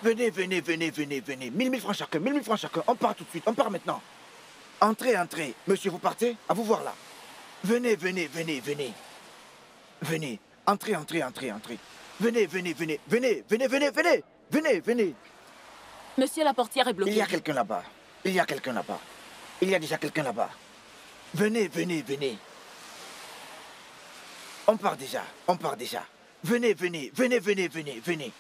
Venez, venez, venez, venez, venez. 1000 francs chacun, 1000 francs chacun. On part tout de suite, on part maintenant. Entrez, entrez. Monsieur, vous partez? À vous voir là. Venez, venez, venez, venez. Venez. Entrez, entrez, entrez, entrez. Venez, venez, venez, venez, venez, venez, venez. Venez, venez. Monsieur, la portière est bloquée. Il y a quelqu'un là-bas. Il y a quelqu'un là-bas. Il y a déjà quelqu'un là-bas. Venez, venez, venez. On part déjà, on part déjà. Venez, venez, venez, venez, venez, venez.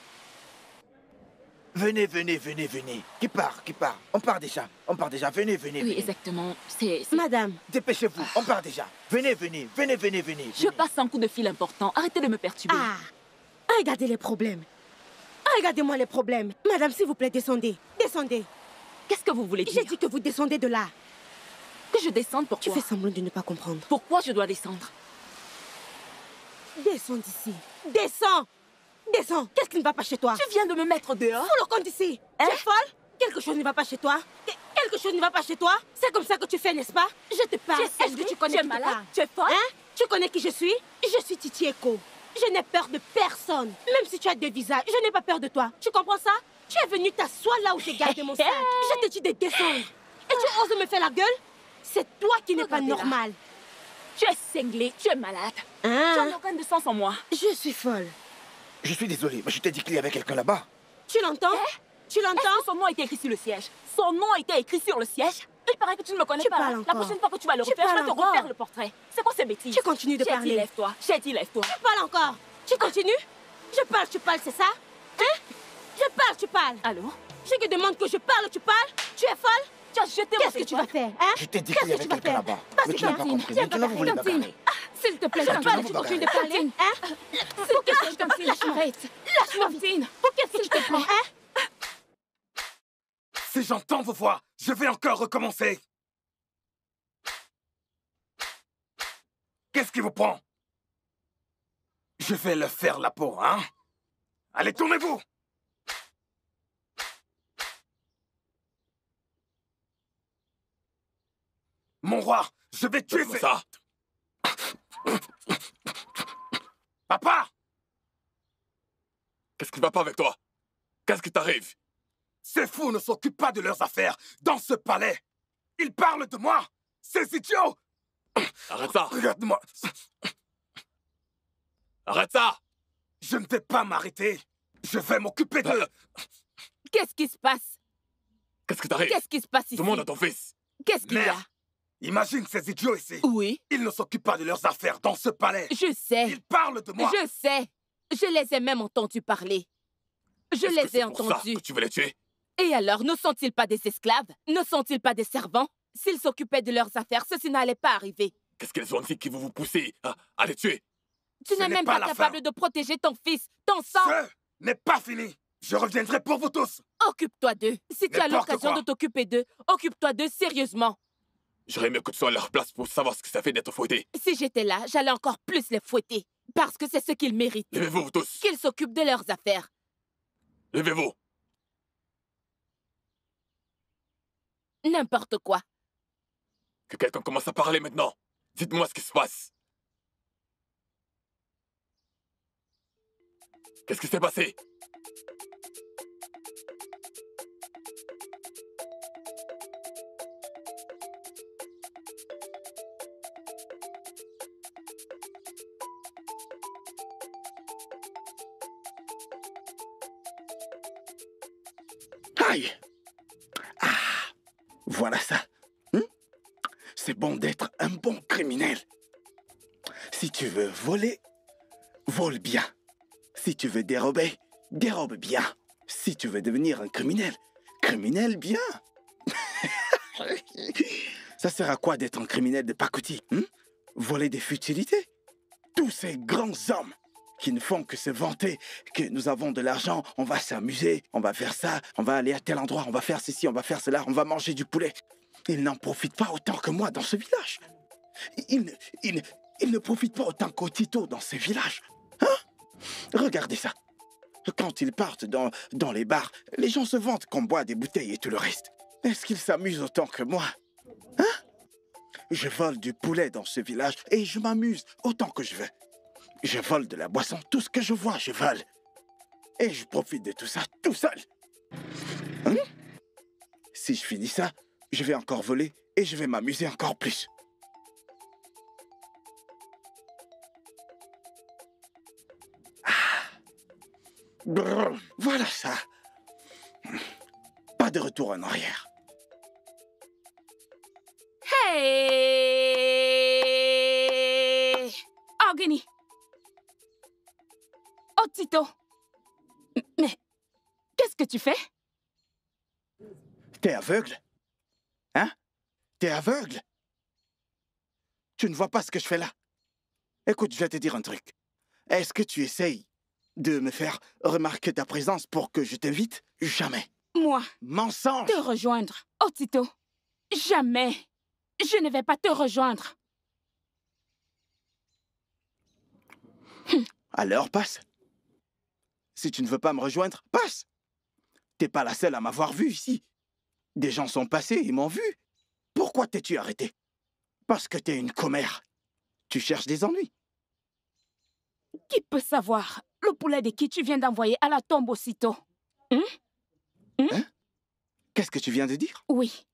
Venez, venez, venez, venez. Qui part, qui part? On part déjà, on part déjà. Venez, venez, Oui, venez. exactement. C'est... Madame. Dépêchez-vous, on part déjà. Venez, venez, venez, venez, venez. Je passe un coup de fil important. Arrêtez de me perturber. Ah, regardez les problèmes. Regardez-moi les problèmes. Madame, s'il vous plaît, descendez. Descendez. Qu'est-ce que vous voulez dire? J'ai dit que vous descendez de là. Que je descende, Tu pourquoi? fais semblant de ne pas comprendre. Pourquoi je dois descendre? Descends d'ici. Descends. Descends. Qu'est-ce qui ne va pas chez toi? Tu viens de me mettre dehors? Fous le compte d'ici. Hein? Tu es folle? Quelque chose ne va pas chez toi? Quelque chose ne va pas chez toi? C'est comme ça que tu fais, n'est-ce pas? Je te parle. Est-ce que tu connais Tu es qui te malade? parle? Tu es folle? Hein? Tu connais qui je suis? Je suis Titi Eko. Je n'ai peur de personne. Même si tu as deux visages, je n'ai pas peur de toi. Tu comprends ça? Tu es venu t'asseoir là où j'ai gardé mon sac. Je te dis de descendre. Et tu oses me faire la gueule? C'est toi qui n'es pas Regardez là. normal. Tu es cinglé, tu es malade. Tu Hein? n'as aucun de sens en moi. Je suis folle. Je suis désolé, mais je t'ai dit qu'il y avait quelqu'un là-bas. Tu l'entends? Tu Est-ce l'entends? que son nom a été écrit sur le siège? Son nom a été écrit sur le siège? Il paraît que tu ne me connais Tu pas. parles La encore. prochaine fois que tu vas le Tu refaire, je vais parles te encore. refaire le portrait. C'est quoi ces bêtises? Tu continues de J'ai dit parler. lève-toi. J'ai dit lève-toi. Tu parles encore. Tu continues? Tu parles, c'est ça? Hein? Tu parles. Allô? Je te demande que je parle, tu parles? Tu es folle? Tu as jeté mon Qu'est-ce que tu vas téléphone. faire, hein? Je t'ai dit qu'il y avait Qu'est-ce que tu vas quelqu'un faire? là-bas. Vas-y, Mais tu n'as pas Cantine. compris. Viens Maintenant, vous voulez me Cantine. bagarrer. S'il te plaît, Cantine, Cantine, vous tu continues de bagarrez. parler, hein? S'il te plaît, Cantine, lâche-moi. Lâche-moi, Cantine. Pour qu'est-ce qu'il te prend, hein? Si j'entends vos voix, je vais encore recommencer. Qu'est-ce qui vous prend? Je vais leur faire la peau, hein? Allez, tournez-vous! Mon roi, je vais tuer ça! Papa! Qu'est-ce qui va pas avec toi? Qu'est-ce qui t'arrive? Ces fous ne s'occupent pas de leurs affaires dans ce palais. Ils parlent de moi. Ces idiots! Arrête ça! Regarde-moi. Arrête ça! Je ne vais pas m'arrêter. Je vais m'occuper d'eux. Qu'est-ce qui se passe? Qu'est-ce qui t'arrive? Qu'est-ce qui se passe ici? Demande à ton fils. Qu'est-ce qu'il y a? Mère, imagine ces idiots ici. Oui, Ils ne s'occupent pas de leurs affaires dans ce palais. je sais. Ils parlent de moi. Je sais. Je les ai même entendus parler. Je Est-ce que les ai c'est pour ça entendus. que tu veux les tuer? Et alors, ne sont-ils pas des esclaves? Ne sont-ils pas des servants? S'ils s'occupaient de leurs affaires, ceci n'allait pas arriver. Qu'est-ce qu'ils ont dit qui vont vous pousser à les tuer? Tu Ce n'es n'est même pas pas la capable fin. de protéger ton fils, ton sang. Ce n'est pas fini. Je reviendrai pour vous tous. Occupe-toi d'eux. Si tu as N'importe l'occasion quoi. de t'occuper d'eux, occupe-toi d'eux sérieusement. J'aurais mieux que tu sois à leur place pour savoir ce que ça fait d'être fouetté. Si j'étais là, j'allais encore plus les fouetter. Parce que c'est ce qu'ils méritent. Levez-vous, vous tous. Qu'ils s'occupent de leurs affaires. Levez-vous. N'importe quoi. Que quelqu'un commence à parler maintenant. Dites-moi ce qui se passe. Qu'est-ce qui s'est passé? Aïe! Ah! Voilà ça. C'est bon d'être un bon criminel. Si tu veux voler, vole bien. Si tu veux dérober, dérobe bien. Si tu veux devenir un criminel, criminel bien. Ça sert à quoi d'être un criminel de pacotille? Voler des futilités? Tous ces grands hommes qui ne font que se vanter que nous avons de l'argent, on va s'amuser, on va faire ça, on va aller à tel endroit, on va faire ceci, on va faire cela, on va manger du poulet. Ils n'en profitent pas autant que moi dans ce village. Ils ne profitent pas autant qu'Otito dans ce village. Hein? Regardez ça. Quand ils partent dans les bars, les gens se vantent qu'on boit des bouteilles et tout le reste. Est-ce qu'ils s'amusent autant que moi? Hein? Je vole du poulet dans ce village et je m'amuse autant que je veux. Je vole de la boisson, tout ce que je vois, je vole. Et je profite de tout ça tout seul. Hein? Si je finis ça, je vais encore voler et je vais m'amuser encore plus. Brrr, voilà ça. Pas de retour en arrière. Hey! Organi! Otito! Mais qu'est-ce que tu fais? T'es aveugle? Hein? T'es aveugle? Tu ne vois pas ce que je fais là? Écoute, je vais te dire un truc. Est-ce que tu essayes de me faire remarquer ta présence pour que je t'invite? Jamais. Moi, Mensonge! te rejoindre. Otito, jamais. Je ne vais pas te rejoindre. Alors passe. Si tu ne veux pas me rejoindre, passe. T'es pas la seule à m'avoir vu ici. Des gens sont passés et m'ont vu. Pourquoi t'es-tu arrêté? Parce que t'es une commère. Tu cherches des ennuis. Qui peut savoir le poulet de qui tu viens d'envoyer à la tombe aussitôt? Hein? Qu'est-ce que tu viens de dire? Oui.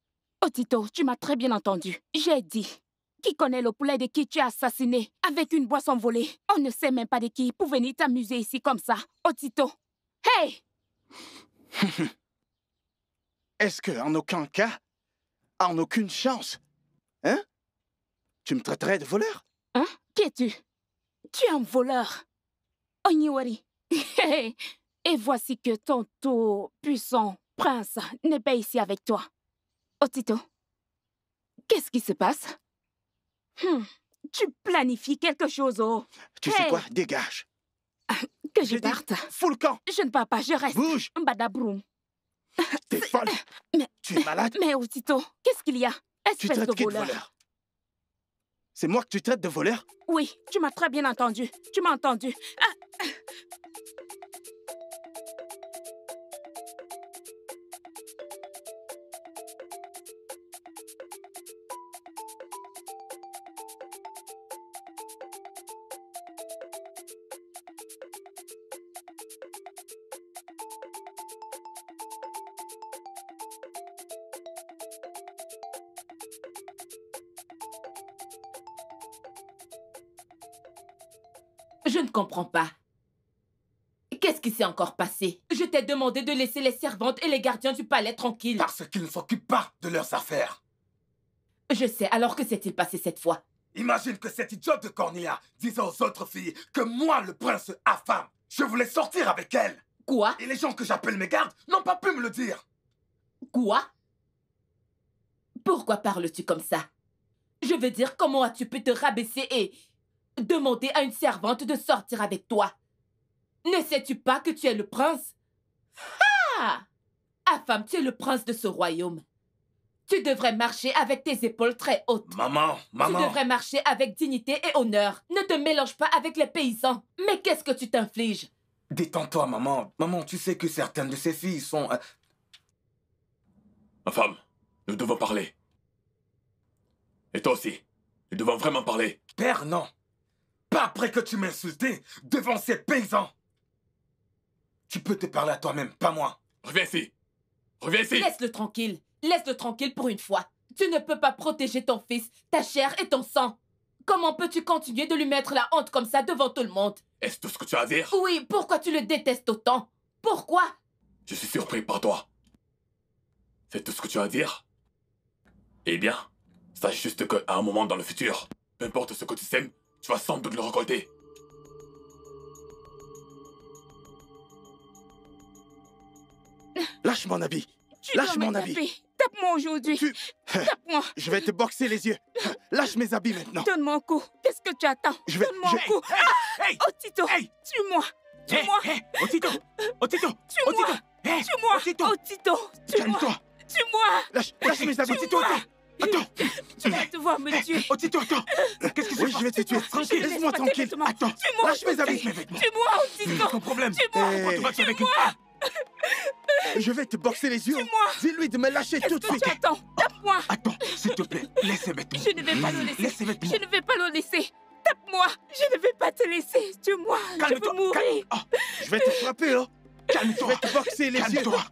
Otito, tu m'as très bien entendu. J'ai dit. Qui connaît le poulet de qui tu as assassiné avec une boisson volée? On ne sait même pas de qui pour venir t'amuser ici comme ça. Otito. Hey! Est-ce que, en aucun cas, en aucune chance, hein? Tu me traiterais de voleur? Hein? Qui es-tu? Tu es un voleur. Oniwari. Et voici que ton tout puissant prince n'est pas ici avec toi. Otito, qu'est-ce qui se passe? Tu planifies quelque chose, oh. Tu sais quoi? Dégage. Que je J'ai dit, parte. fous le camp. Je ne pars pas, je reste. Bouge. Badabroum. T'es folle. Mais- Tu es malade. Mais Otito, qu'est-ce qu'il y a? Tu Espèce traites de qui de voleur. voleur? C'est moi que tu traites de voleur? Oui, tu m'as très bien entendu. Tu m'as entendu. Ah. Je ne comprends pas. Qu'est-ce qui s'est encore passé? Je t'ai demandé de laisser les servantes et les gardiens du palais tranquilles. Parce qu'ils ne s'occupent pas de leurs affaires. Je sais, alors que s'est-il passé cette fois? Imagine que cette idiote de Cornelia disait aux autres filles que moi, le prince Afam, je voulais sortir avec elle. Quoi? Et les gens que j'appelle mes gardes n'ont pas pu me le dire. Quoi? Pourquoi parles-tu comme ça? Je veux dire, comment as-tu pu te rabaisser et demander à une servante de sortir avec toi? Ne sais-tu pas que tu es le prince? Ah! Afam, tu es le prince de ce royaume. Tu devrais marcher avec tes épaules très hautes. Maman. Tu devrais marcher avec dignité et honneur. Ne te mélange pas avec les paysans. Mais qu'est-ce que tu t'infliges? Détends-toi, maman. Maman, tu sais que certaines de ces filles sont... Ma femme, nous devons parler. Et toi aussi, nous devons vraiment parler. Père, non. Pas après que tu m'as insulté devant ces paysans. Tu peux te parler à toi-même, pas moi. Reviens ici. Reviens ici. Laisse-le tranquille. Laisse-le tranquille pour une fois. Tu ne peux pas protéger ton fils, ta chair et ton sang. Comment peux-tu continuer de lui mettre la honte comme ça devant tout le monde? Est-ce tout ce que tu as à dire? Oui, pourquoi tu le détestes autant? Pourquoi? Je suis surpris par toi. C'est tout ce que tu as à dire? Eh bien, sache juste qu'à un moment dans le futur, peu importe ce que tu sèmes, tu vas sans doute le récolter. Lâche mon habit. Tu Lâche dois mon me habit. taper. Tape-moi aujourd'hui. Tu... Tape-moi. Je vais te boxer les yeux. Lâche mes habits maintenant. Donne-moi un coup. Qu'est-ce que tu attends? Je vais- Donne-moi un je- coup. Hey! Oh, Tito. Hey! Tue-moi. Tue-moi. Otito! Otito! Tue-moi. Otito! Hey! Tue-moi. Otito! Oh, Tito. Tue-moi. Calme-toi. Tue-moi. Lâche mes habits. Otito, attends! Attends! Tu vas devoir me tuer. Otito, attends! Qu'est-ce que c'est? Oui, je vais te tuer. Tranquille. Laisse-moi tranquille. Laisse-moi. Attends. Tue-moi. Lâche mes habits. Tue-moi, oh, Tito. Ton problème? Tue-moi. Hey. Tu vas avec une femme? Je vais te boxer les yeux. Tue-moi. Dis-lui de me lâcher tout de Qu'est-ce que suite. tu attends? Tape-moi. Attends, s'il te plaît, laisse mes vêtements. Je ne vais pas le laisser. Laisse mes vêtements. Je ne vais pas le laisser. Tape-moi. Je ne vais pas te laisser. Tue-moi. Je veux Calme-toi. mourir. Je vais te frapper, hein. Je Calme-toi. vais te boxer les yeux. Calme-toi.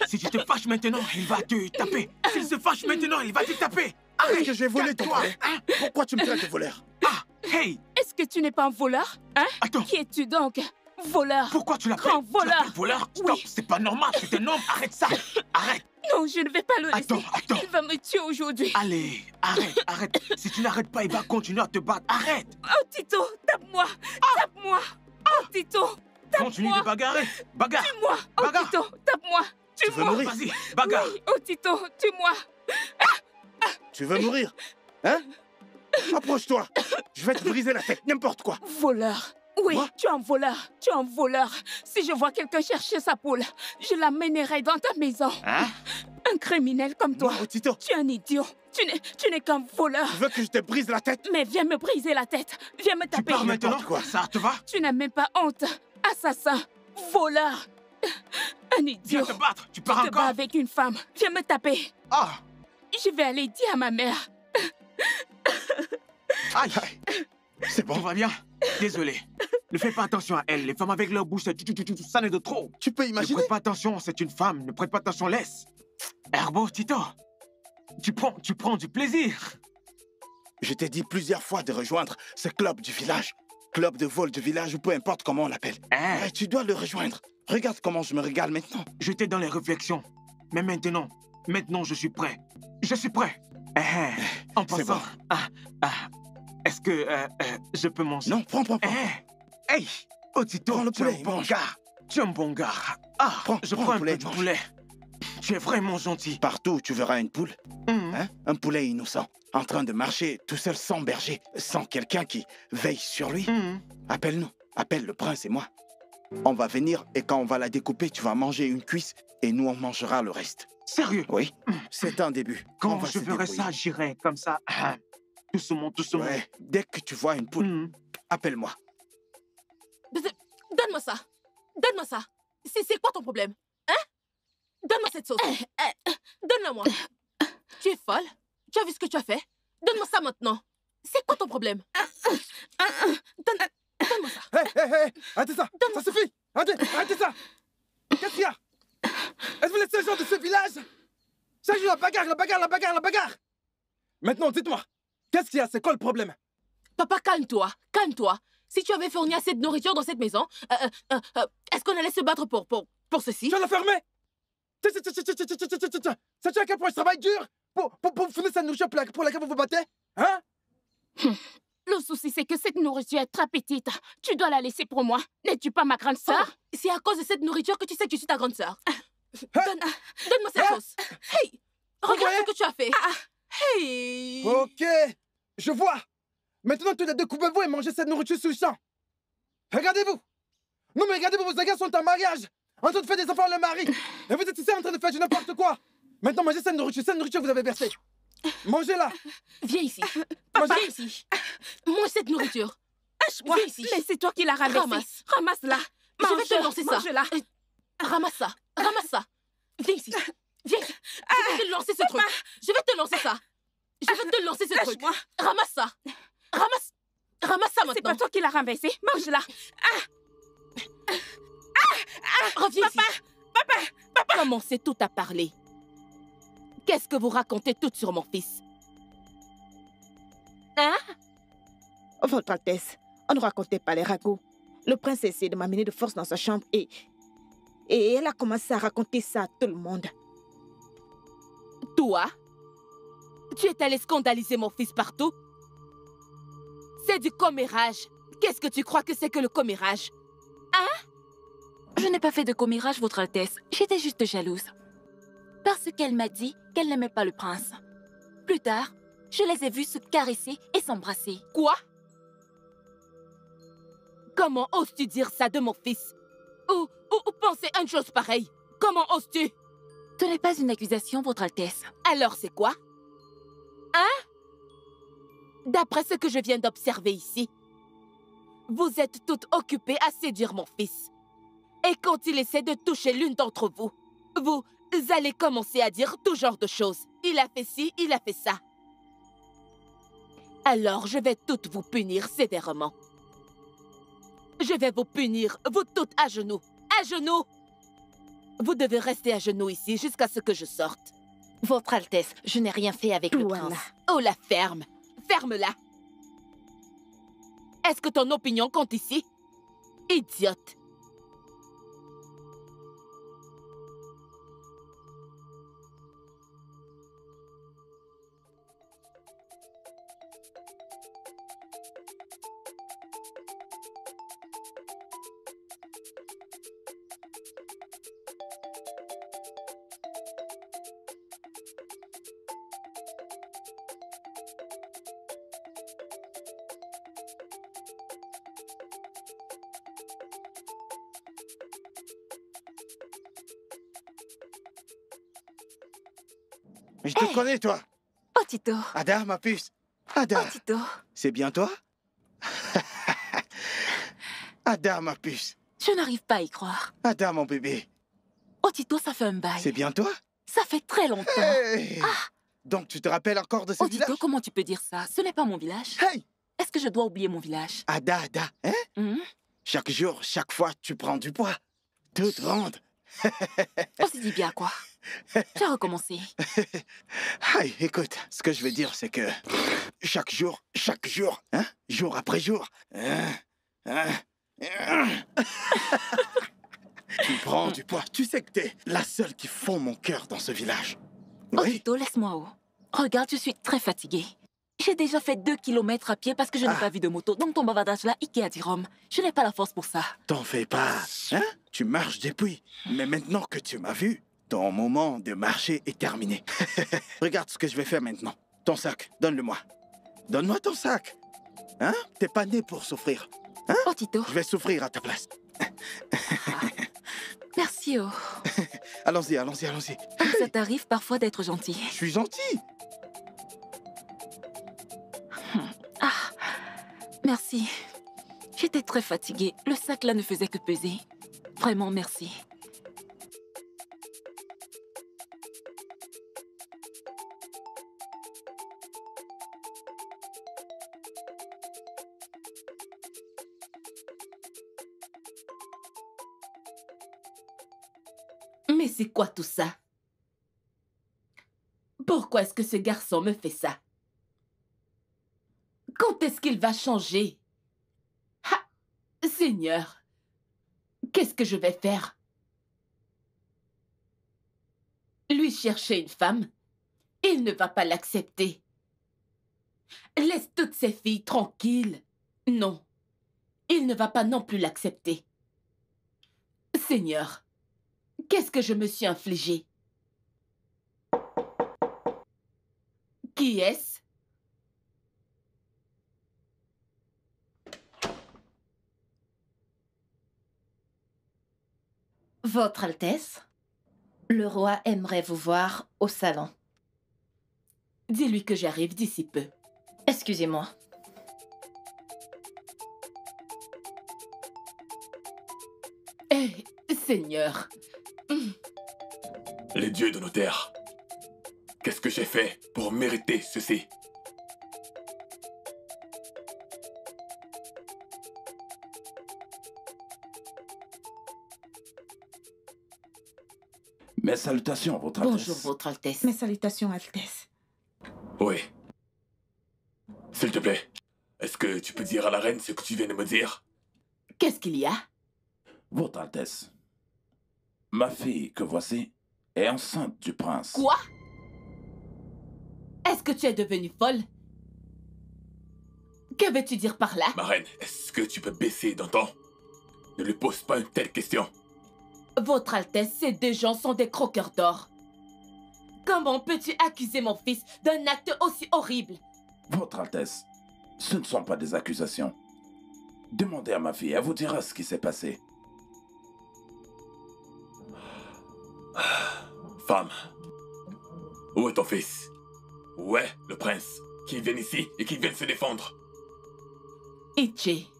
Si tu te fâches maintenant, il va te taper. S'il se fâche maintenant, il va te taper. Arrête. Est-ce que j'ai volé ton poulet, hein? Pourquoi tu me traites de voleur? Ah, hey. Est-ce que tu n'es pas un voleur? Hein? Attends. Qui es-tu donc? Voleur. Pourquoi tu l'appelles? Grand voleur. Tu l'appelles voleur? Stop, Oui. c'est pas normal, c'est un homme. Arrête ça. Arrête. Non, je ne vais pas le laisser. Attends. Il va me tuer aujourd'hui. Allez, arrête. Si tu n'arrêtes pas, il va continuer à te battre. Arrête. Oh, Tito, tape-moi. Tape-moi. Oh, Tito, Continue de bagarrer. Bagarre. tue-moi. Oh, Bagarre. Tito, tape-moi. Tu veux Tue-moi. mourir? Vas-y, bagarre. Oui. Oh, Tito, tue-moi. Tu veux mourir? Hein? Approche-toi. Je vais te briser la tête, n'importe quoi. Voleur. Oui, Moi? tu es un voleur. Tu es un voleur. Si je vois quelqu'un chercher sa poule, je l'amènerai dans ta maison. Hein? Un criminel comme toi. Non, Tito, Tu es un idiot. Tu n'es qu'un voleur. tu veux que je te brise la tête? Mais viens me briser la tête. Viens me Tu taper. pars maintenant? N'importe quoi. Ça te va? Tu n'as même pas honte. Assassin. Voleur. Un idiot. Viens te battre. Tu pars Tu te bats encore? avec une femme. Viens me taper. Ah! Je vais aller dire à ma mère. Aïe! C'est Tout bon. va bien? Désolé. Ne fais pas attention à elle. Les femmes avec leur bouche, ça n'est de trop. Tu peux Ne imaginer? prête pas attention, c'est une femme. Ne prête pas attention, laisse. Herbo, Tito, tu prends du plaisir. Je t'ai dit plusieurs fois de rejoindre ce club du village. Club de vol du village ou peu importe comment on l'appelle. Hein? Ouais, tu dois le rejoindre. Regarde comment je me régale maintenant. J'étais dans les réflexions. Mais maintenant, je suis prêt. Je suis prêt. En C'est passant, bon. est-ce que je peux manger? Non, prends. Hey, oh Tito, Prends le tu es poulet, un bon mange. gars. Tu es un bon gars. Ah, Prends je le prends un poulet, peu de mange. poulet. Tu es vraiment gentil. Partout où tu verras une poule, Mhm. hein, un poulet innocent, en train de marcher tout seul sans berger, sans quelqu'un qui veille sur lui, Mhm. appelle-nous. Appelle le prince et moi. On va venir et quand on va la découper, tu vas manger une cuisse et nous on mangera le reste. Sérieux? Oui, c'est un début. On Quand va je se ferai débrouiller. ça, j'irai comme ça. Doucement. Ouais, dès que tu vois une poule, Mhm. appelle-moi. Donne-moi ça. Donne-moi ça. C'est quoi ton problème? Hein? Donne-moi cette sauce. Donne-la-moi. Tu es folle? Tu as vu ce que tu as fait? Donne-moi ça maintenant. C'est quoi ton problème? Donne-moi ça. Hé, arrêtez ça. Ça suffit. Arrêtez ça. Qu'est-ce qu'il y a? Êtes-vous les seuls gens de ce village? Ça joue la bagarre. Maintenant, dites-moi. Qu'est-ce qu'il y a? C'est quoi le problème? Papa, calme-toi. Calme-toi. Si tu avais fourni assez de nourriture dans cette maison, est-ce qu'on allait se battre pour ceci? Tu vas la fermer. Sais-tu à quel point je travaille dur pour fournir cette nourriture pour laquelle vous vous battez? Hein? Le souci, c'est que cette nourriture est très petite. Tu dois la laisser pour moi. N'es-tu pas ma grande sœur? Oh, c'est à cause de cette nourriture que tu sais que je suis ta grande sœur. Donne-moi cette sauce. Hey! Regarde voyez? ce que tu as fait. Hey! Ok. Je vois. Maintenant, tous les deux, coupez-vous et mangez cette nourriture sous le champ. Regardez-vous. Non, mais regardez-vous, vos gars sont en mariage. En train de faire des enfants à leur mari. Et vous êtes ici en train de faire du n'importe quoi. Maintenant, mangez cette nourriture que vous avez versée. Mangez-la. Viens ici. Mangez. Viens ici. Mange cette nourriture. Lâche-moi. Viens ici. Mais c'est toi qui l'as ramassée. Ramasse. Ramasse-la. Je vais te lancer ça. Mange-la. Ramasse ça. Ramasse ça. Viens ici. Viens ici. Je vais te lancer ce truc. Je vais te lancer ça. Je vais te lancer ce truc. Lâche-moi. Ramasse ça. Ramasse ça C'est maintenant. pas toi qui l'as ramassée. Mange-la. Reviens ici. Papa. Commencez tout à parler. Qu'est-ce que vous racontez tout sur mon fils? Votre Altesse, on ne racontait pas les ragots. Le prince a essayé de m'amener de force dans sa chambre et elle a commencé à raconter ça à tout le monde. Toi? Tu es allé scandaliser mon fils partout? C'est du commérage. Qu'est-ce que tu crois que c'est que le commérage? Je n'ai pas fait de commérage, Votre Altesse. J'étais juste jalouse. Parce qu'elle m'a dit qu'elle n'aimait pas le prince. Plus tard, je les ai vus se caresser et s'embrasser. Quoi? Comment oses-tu dire ça de mon fils? Ou penser une chose pareille? Comment oses-tu? Ce n'est pas une accusation, Votre Altesse. Alors c'est quoi? Hein? D'après ce que je viens d'observer ici, vous êtes toutes occupées à séduire mon fils. Et quand il essaie de toucher l'une d'entre vous, vous allez commencer à dire tout genre de choses. Il a fait ci, il a fait ça. Alors je vais toutes vous punir sévèrement. Je vais vous punir, vous toutes à genoux. À genoux! Vous devez rester à genoux ici jusqu'à ce que je sorte. Votre Altesse, je n'ai rien fait avec le Voilà. prince. Oh, la ferme. Ferme-la. Est-ce que ton opinion compte ici? Idiote. Mais je te connais, toi. Otito, Ada, ma puce. Ada, Otito, c'est bien toi? Ada, ma puce. je n'arrive pas à y croire. Ada, mon bébé. Otito, ça fait un bail. C'est bien toi? Ça fait très longtemps. Hey! Donc, tu te rappelles encore de ce Otito, village? comment tu peux dire ça? Ce n'est pas mon village. Hey! Est-ce que je dois oublier mon village? Ada, hein? Hmm? Chaque jour, chaque fois, tu prends du poids. Toute ronde. On s'est dit bien quoi? J'ai recommencé. Hey, écoute, ce que je veux dire, c'est que chaque jour, hein? Jour après jour, tu prends du poids. Tu sais que t'es la seule qui fond mon cœur dans ce village. Oui? Otito, laisse-moi haut. Regarde, je suis très fatiguée. J'ai déjà fait 2 kilomètres à pied parce que je n'ai pas vu de moto. Donc ton bavardage là, Ikea dit Rome. Je n'ai pas la force pour ça. T'en fais pas, hein? Tu marches depuis. Mais maintenant que tu m'as vu, ton moment de marcher est terminé. Regarde ce que je vais faire maintenant. Ton sac, donne-le-moi. Donne-moi ton sac. Hein? T'es pas né pour souffrir. Otito, Je vais souffrir à ta place. merci oh. Allons-y. Ça t'arrive parfois d'être gentil. Je suis gentil. Merci. J'étais très fatiguée. Le sac là ne faisait que peser. Vraiment, merci. Mais c'est quoi tout ça? Pourquoi est-ce que ce garçon me fait ça? Quand est-ce qu'il va changer? Ah, Seigneur, qu'est-ce que je vais faire? Lui chercher une femme? Il ne va pas l'accepter. Laisse toutes ces filles tranquilles. Non, il ne va pas non plus l'accepter. Seigneur, qu'est-ce que je me suis infligé? Qui est-ce? Votre Altesse, le roi aimerait vous voir au salon. Dis-lui que j'arrive d'ici peu. Excusez-moi. Eh, Seigneur, Les dieux de nos terres. Qu'est-ce que j'ai fait pour mériter ceci? Mes salutations, Votre Altesse. bonjour, Votre Altesse. Mes salutations, Altesse. Oui. S'il te plaît, est-ce que tu peux dire à la reine ce que tu viens de me dire? Qu'est-ce qu'il y a? Votre Altesse, ma fille que voici est enceinte du prince. Quoi? Est-ce que tu es devenue folle? Que veux-tu dire par là? Ma reine, est-ce que tu peux baisser d'un ton? Ne lui pose pas une telle question. Votre Altesse, ces deux gens sont des croqueurs d'or. Comment peux-tu accuser mon fils d'un acte aussi horrible? Votre Altesse, ce ne sont pas des accusations. Demandez à ma fille, elle vous dira ce qui s'est passé. Femme, où est ton fils? Où est le prince? Qu'il vienne ici et qu'il vienne se défendre. Ichi,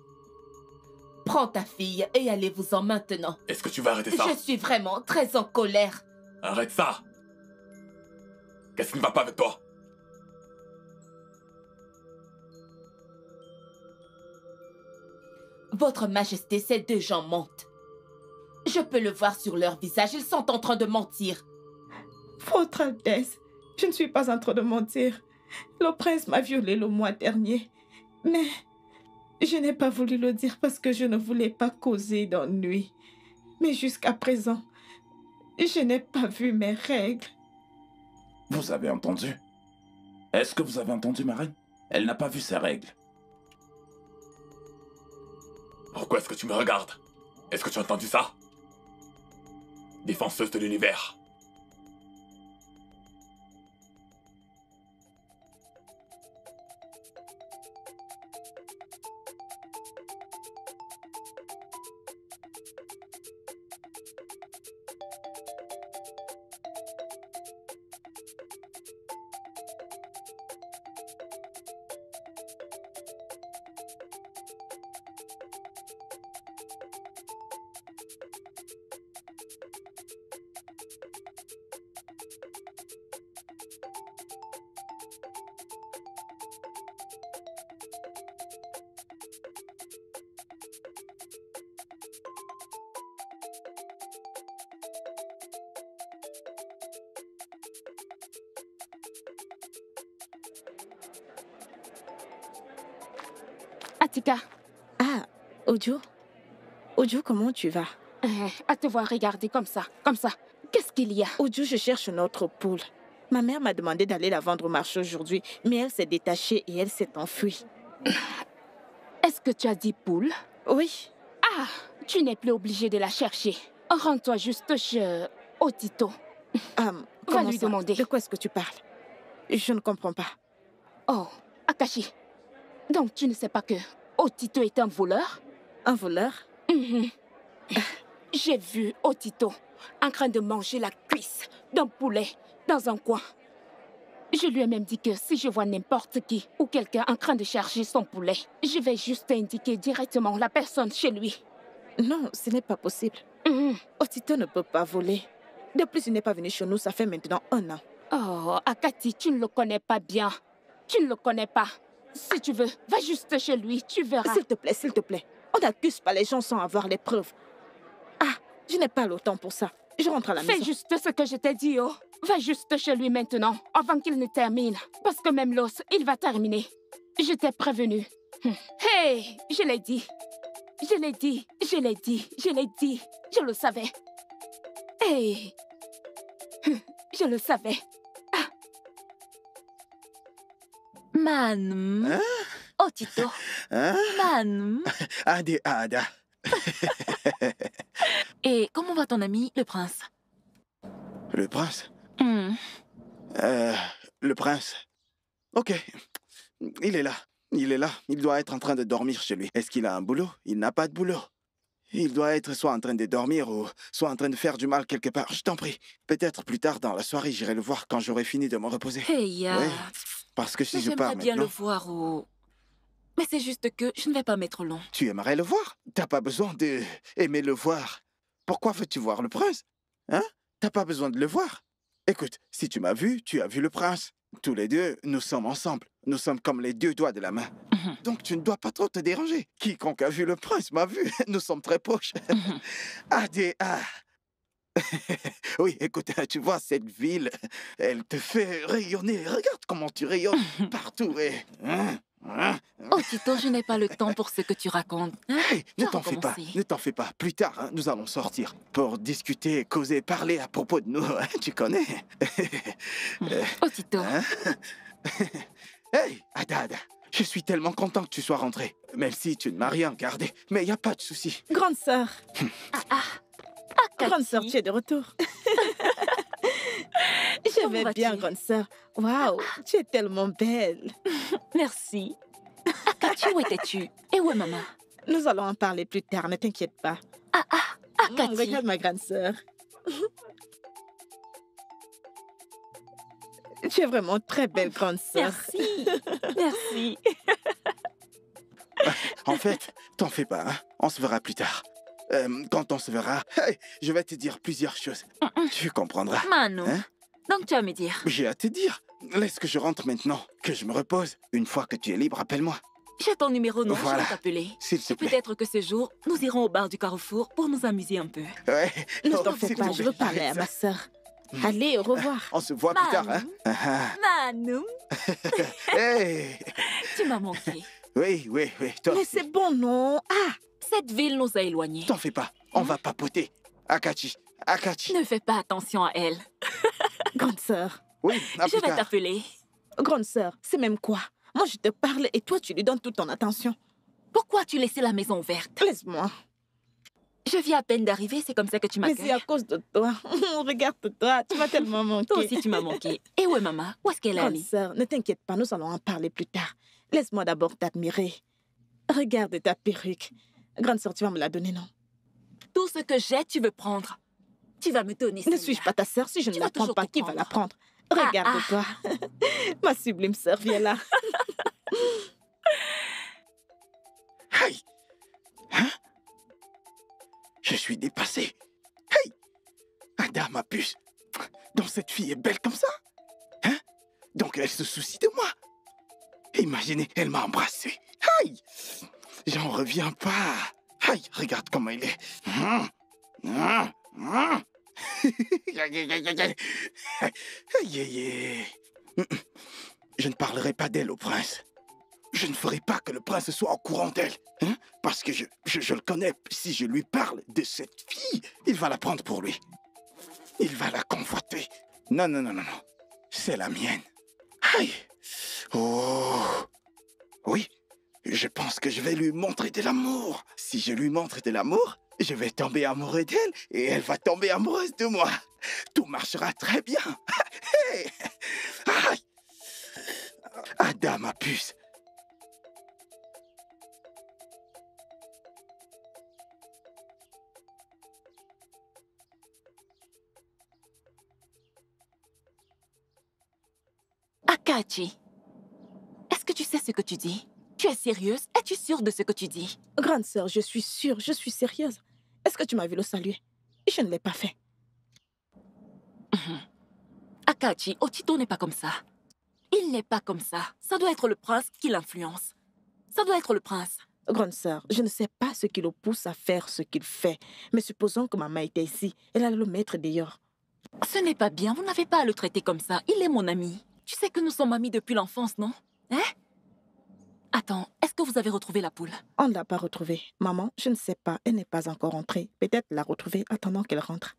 prends ta fille et allez-vous-en maintenant. Est-ce que tu vas arrêter ça? Je suis vraiment très en colère. Arrête ça! Qu'est-ce qui ne va pas avec toi? Votre Majesté, ces deux gens mentent. Je peux le voir sur leur visage, ils sont en train de mentir. Votre Altesse, je ne suis pas en train de mentir. Le prince m'a violée le mois dernier. Mais je n'ai pas voulu le dire parce que je ne voulais pas causer d'ennui. Mais jusqu'à présent, je n'ai pas vu mes règles. Vous avez entendu? Est-ce que vous avez entendu, ma reine? Elle n'a pas vu ses règles. Pourquoi est-ce que tu me regardes? Est-ce que tu as entendu ça? Défenseuse de l'univers. Atika. Ah, Ojo. Ojo, comment tu vas? À te voir regarder comme ça, comme ça. Qu'est-ce qu'il y a? Ojo, je cherche notre poule. Ma mère m'a demandé d'aller la vendre au marché aujourd'hui, mais elle s'est détachée et elle s'est enfuie. Est-ce que tu as dit poule? Oui. Ah, tu n'es plus obligé de la chercher. Rends-toi juste chez Otito. Va lui demander. De quoi est-ce que tu parles? Je ne comprends pas. Oh, Akashi. Donc tu ne sais pas que Otito est un voleur? Un voleur? J'ai vu Otito en train de manger la cuisse d'un poulet dans un coin. Je lui ai même dit que si je vois n'importe qui ou quelqu'un en train de chercher son poulet, je vais juste indiquer directement la personne chez lui. Non, ce n'est pas possible. Otito ne peut pas voler. De plus, il n'est pas venu chez nous, ça fait maintenant 1 an. Oh, Akati, tu ne le connais pas bien. Tu ne le connais pas. Si tu veux, va juste chez lui, tu verras. S'il te plaît, s'il te plaît. On n'accuse pas les gens sans avoir les preuves. Ah, je n'ai pas le temps pour ça. Je rentre à la maison. Fais juste ce que je t'ai dit, oh. Va juste chez lui maintenant, avant qu'il ne termine. Parce que même l'os, il va terminer. Je t'ai prévenu. Hey, je l'ai dit. Je l'ai dit, je l'ai dit, je l'ai dit. Je le savais. Hey. Je le savais. Man. Otito. Man. Ada. Et comment va ton ami, le prince? Le prince? Le prince. Ok. Il est là. Il est là. Il doit être en train de dormir chez lui. Est-ce qu'il a un boulot? Il n'a pas de boulot. Il doit être soit en train de dormir ou soit en train de faire du mal quelque part. Je t'en prie. Peut-être plus tard dans la soirée, j'irai le voir quand j'aurai fini de me reposer. Hey, Oui. Parce que si je pars j'aimerais bien le maintenant... voir au... Mais c'est juste que je ne vais pas mettre long. Tu aimerais le voir? T'as pas besoin de aimer le voir. Pourquoi veux-tu voir le prince? Hein? T'as pas besoin de le voir. Écoute, si tu m'as vu, tu as vu le prince. Tous les deux, nous sommes ensemble. Nous sommes comme les 2 doigts de la main. Donc tu ne dois pas trop te déranger. Quiconque a vu le prince m'a vu. Nous sommes très proches. Oui, écoute, tu vois, cette ville, elle te fait rayonner. Regarde comment tu rayonnes partout. Otito, je n'ai pas le temps pour ce que tu racontes. Hey, ne t'en fais pas, ne t'en fais pas. Plus tard, nous allons sortir pour discuter, causer, parler à propos de nous. Tu connais. Otito. Hey, Ada, je suis tellement content que tu sois rentrée. Même si tu ne m'as rien gardé. Mais il n'y a pas de souci. Grande sœur. Grande sœur, tu es de retour. Je vais bien, grande sœur. Waouh, tu es tellement belle. Merci. Akachi, où étais-tu? Et où est maman? Nous allons en parler plus tard, ne t'inquiète pas. Akachi. Regarde ma grande sœur. Tu es vraiment très belle, grande sœur. Merci. Merci. En fait, t'en fais pas, hein? On se verra plus tard. Quand on se verra, hey, je vais te dire plusieurs choses. Tu comprendras. Manu, hein? Donc tu vas me dire. J'ai à te dire. Laisse que je rentre maintenant, que je me repose. Une fois que tu es libre, appelle-moi. J'ai ton numéro, non? Voilà. Je vais t'appeler. S'il te Et plaît. peut-être que ce jour, nous irons au bar du Carrefour pour nous amuser un peu. Ouais. Ne Oh, t'en fais s'il pas, te je veux plaît, parler à arrête ma ça. sœur. Allez, au revoir. On se voit plus tard, hein? Manoum, Hey! tu m'as manqué. Oui, oui, oui. Toi, Mais c'est bon, non? Ah, Cette ville nous a éloignés. t'en fais pas. On va papoter. Akachi, Akachi. Ne fais pas attention à elle. grande sœur. Oui, à Je plus vais tard. t'appeler. Grande sœur, c'est même quoi? Moi, je te parle et toi, tu lui donnes toute ton attention. Pourquoi as-tu laissé la maison ouverte? Laisse-moi. Je viens à peine d'arriver, c'est comme ça que tu Mais c'est m'accueilles. à cause de toi. Regarde-toi, tu m'as tellement manqué. Toi aussi, tu m'as manqué. Et où est maman? Où est-ce qu'elle est Grande allée? sœur, ne t'inquiète pas, nous allons en parler plus tard. Laisse-moi d'abord t'admirer. Regarde ta perruque. Grande sœur, tu vas me la donner, non? Tout ce que j'ai, tu veux prendre. Tu vas me donner Ne celle-là. suis-je pas ta sœur? Si je ne Tu la vas prends toujours pas, tout qui va prendre. la prendre? Ah, Regarde-toi. Ma sublime sœur, viens là. Hey! Hein? Je suis dépassé. Hey! Ada, ma puce. Donc cette fille est belle comme ça? Hein? Donc elle se soucie de moi. Imaginez, elle m'a embrassé. Aïe! J'en reviens pas. Aïe, regarde comment il est. Aïe, aïe, aïe. Je ne parlerai pas d'elle au prince. Je ne ferai pas que le prince soit au courant d'elle. Hein? Parce que je le connais. Si je lui parle de cette fille, il va la prendre pour lui. Il va la convoiter. Non, non, non, non, non. C'est la mienne. Aïe. Oh. Oui, je pense que je vais lui montrer de l'amour. Si je lui montre de l'amour, je vais tomber amoureux d'elle et elle va tomber amoureuse de moi. Tout marchera très bien. Hey. Aïe. Ada, ma puce. Akachi, est-ce que tu sais ce que tu dis? Tu es sérieuse? Es-tu sûre de ce que tu dis? Grande sœur, je suis sûre, je suis sérieuse. Est-ce que tu m'as vu le saluer? Je ne l'ai pas fait. Akachi, Otito n'est pas comme ça. Il n'est pas comme ça. Ça doit être le prince qui l'influence. Ça doit être le prince. Grande sœur, je ne sais pas ce qui le pousse à faire ce qu'il fait. Mais supposons que maman était ici. Elle allait le mettre dehors. Ce n'est pas bien. Vous n'avez pas à le traiter comme ça. Il est mon ami. Tu sais que nous sommes amis depuis l'enfance, non? Hein? Attends, est-ce que vous avez retrouvé la poule? On ne l'a pas retrouvée. Maman, je ne sais pas. Elle n'est pas encore rentrée. Peut-être la retrouver attendant qu'elle rentre.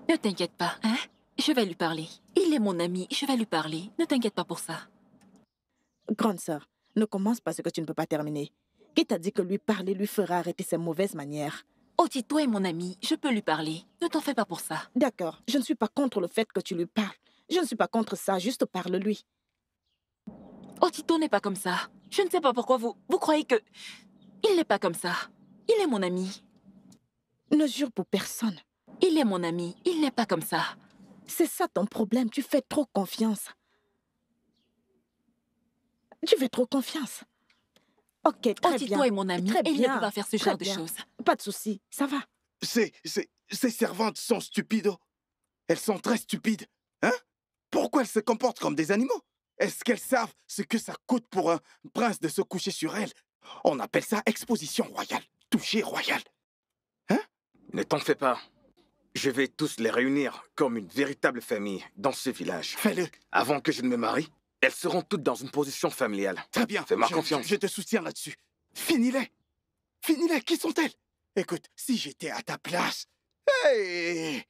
Ne t'inquiète pas, hein? Je vais lui parler. Il est mon ami. Je vais lui parler. Ne t'inquiète pas pour ça. Grande sœur, ne commence pas ce que tu ne peux pas terminer. Qui t'a dit que lui parler lui fera arrêter ses mauvaises manières? Otito est mon ami. Je peux lui parler. Ne t'en fais pas pour ça. D'accord, je ne suis pas contre le fait que tu lui parles. Je ne suis pas contre ça, juste parle-lui. Otito n'est pas comme ça. Je ne sais pas pourquoi vous croyez que... Il n'est pas comme ça. Il est mon ami. Ne jure pour personne. Il est mon ami. Il n'est pas comme ça. C'est ça ton problème, tu fais trop confiance. Tu fais trop confiance. Ok, très Otito bien. est mon ami Très et il ne bien, peut pas faire ce très genre de bien. choses. Pas de souci, ça va. Ces servantes sont stupides. Elles sont très stupides. Hein? Pourquoi elles se comportent comme des animaux? Est-ce qu'elles savent ce que ça coûte pour un prince de se coucher sur elles? On appelle ça exposition royale. Toucher royal. Ne t'en fais pas. Je vais tous les réunir comme une véritable famille dans ce village. Fais-le. Avant que je ne me marie, elles seront toutes dans une position familiale. Très bien. Fais-moi confiance. Je te soutiens là-dessus. Finis-les. Finis-les. Qui sont-elles? Écoute, si j'étais à ta place, hey,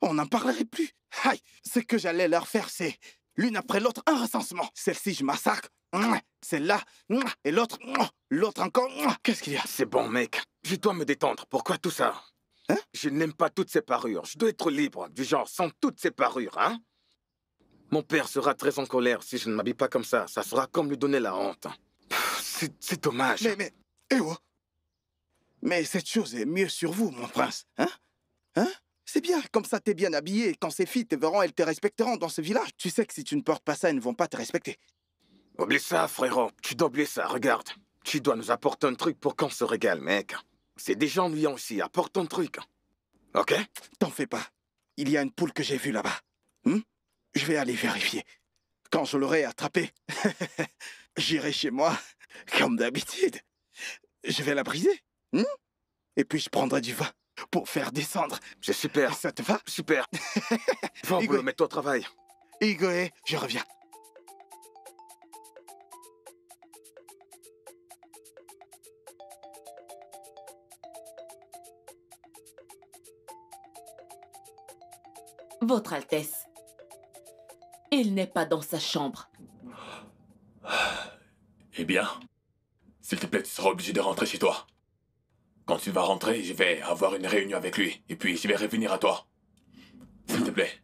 on n'en parlerait plus. Aïe, ce que j'allais leur faire, c'est l'une après l'autre un recensement. Celle-ci, je massacre. Celle-là. Et l'autre. L'autre encore. Qu'est-ce qu'il y a? C'est bon, mec. Je dois me détendre. Pourquoi tout ça? Hein? Je n'aime pas toutes ces parures. Je dois être libre, du genre sans toutes ces parures, hein? Mon père sera très en colère si je ne m'habille pas comme ça. Ça sera comme lui donner la honte. C'est dommage. Mais, eh oh. Mais cette chose est mieux sur vous, mon prince. Hein? C'est bien, comme ça t'es bien habillé. Quand ces filles te verront, elles te respecteront dans ce village. Tu sais que si tu ne portes pas ça, elles ne vont pas te respecter. Oublie ça, frérot. Tu dois oublier ça. Regarde. Tu dois nous apporter un truc pour qu'on se régale, mec. C'est déjà ennuyant aussi. Apporte un truc. Ok? T'en fais pas. Il y a une poule que j'ai vue là-bas. Je vais aller vérifier. Quand je l'aurai attrapée, j'irai chez moi Comme d'habitude. Je vais la briser. Et puis je prendrai du vin pour faire descendre. C'est super. Ça te va? Super. Va au boulot, mets-toi au travail. Igoé, je reviens. Votre Altesse, il n'est pas dans sa chambre. Eh bien, s'il te plaît, tu seras obligé de rentrer chez toi. Quand tu vas rentrer, je vais avoir une réunion avec lui. Et puis, je vais revenir à toi. S'il te plaît.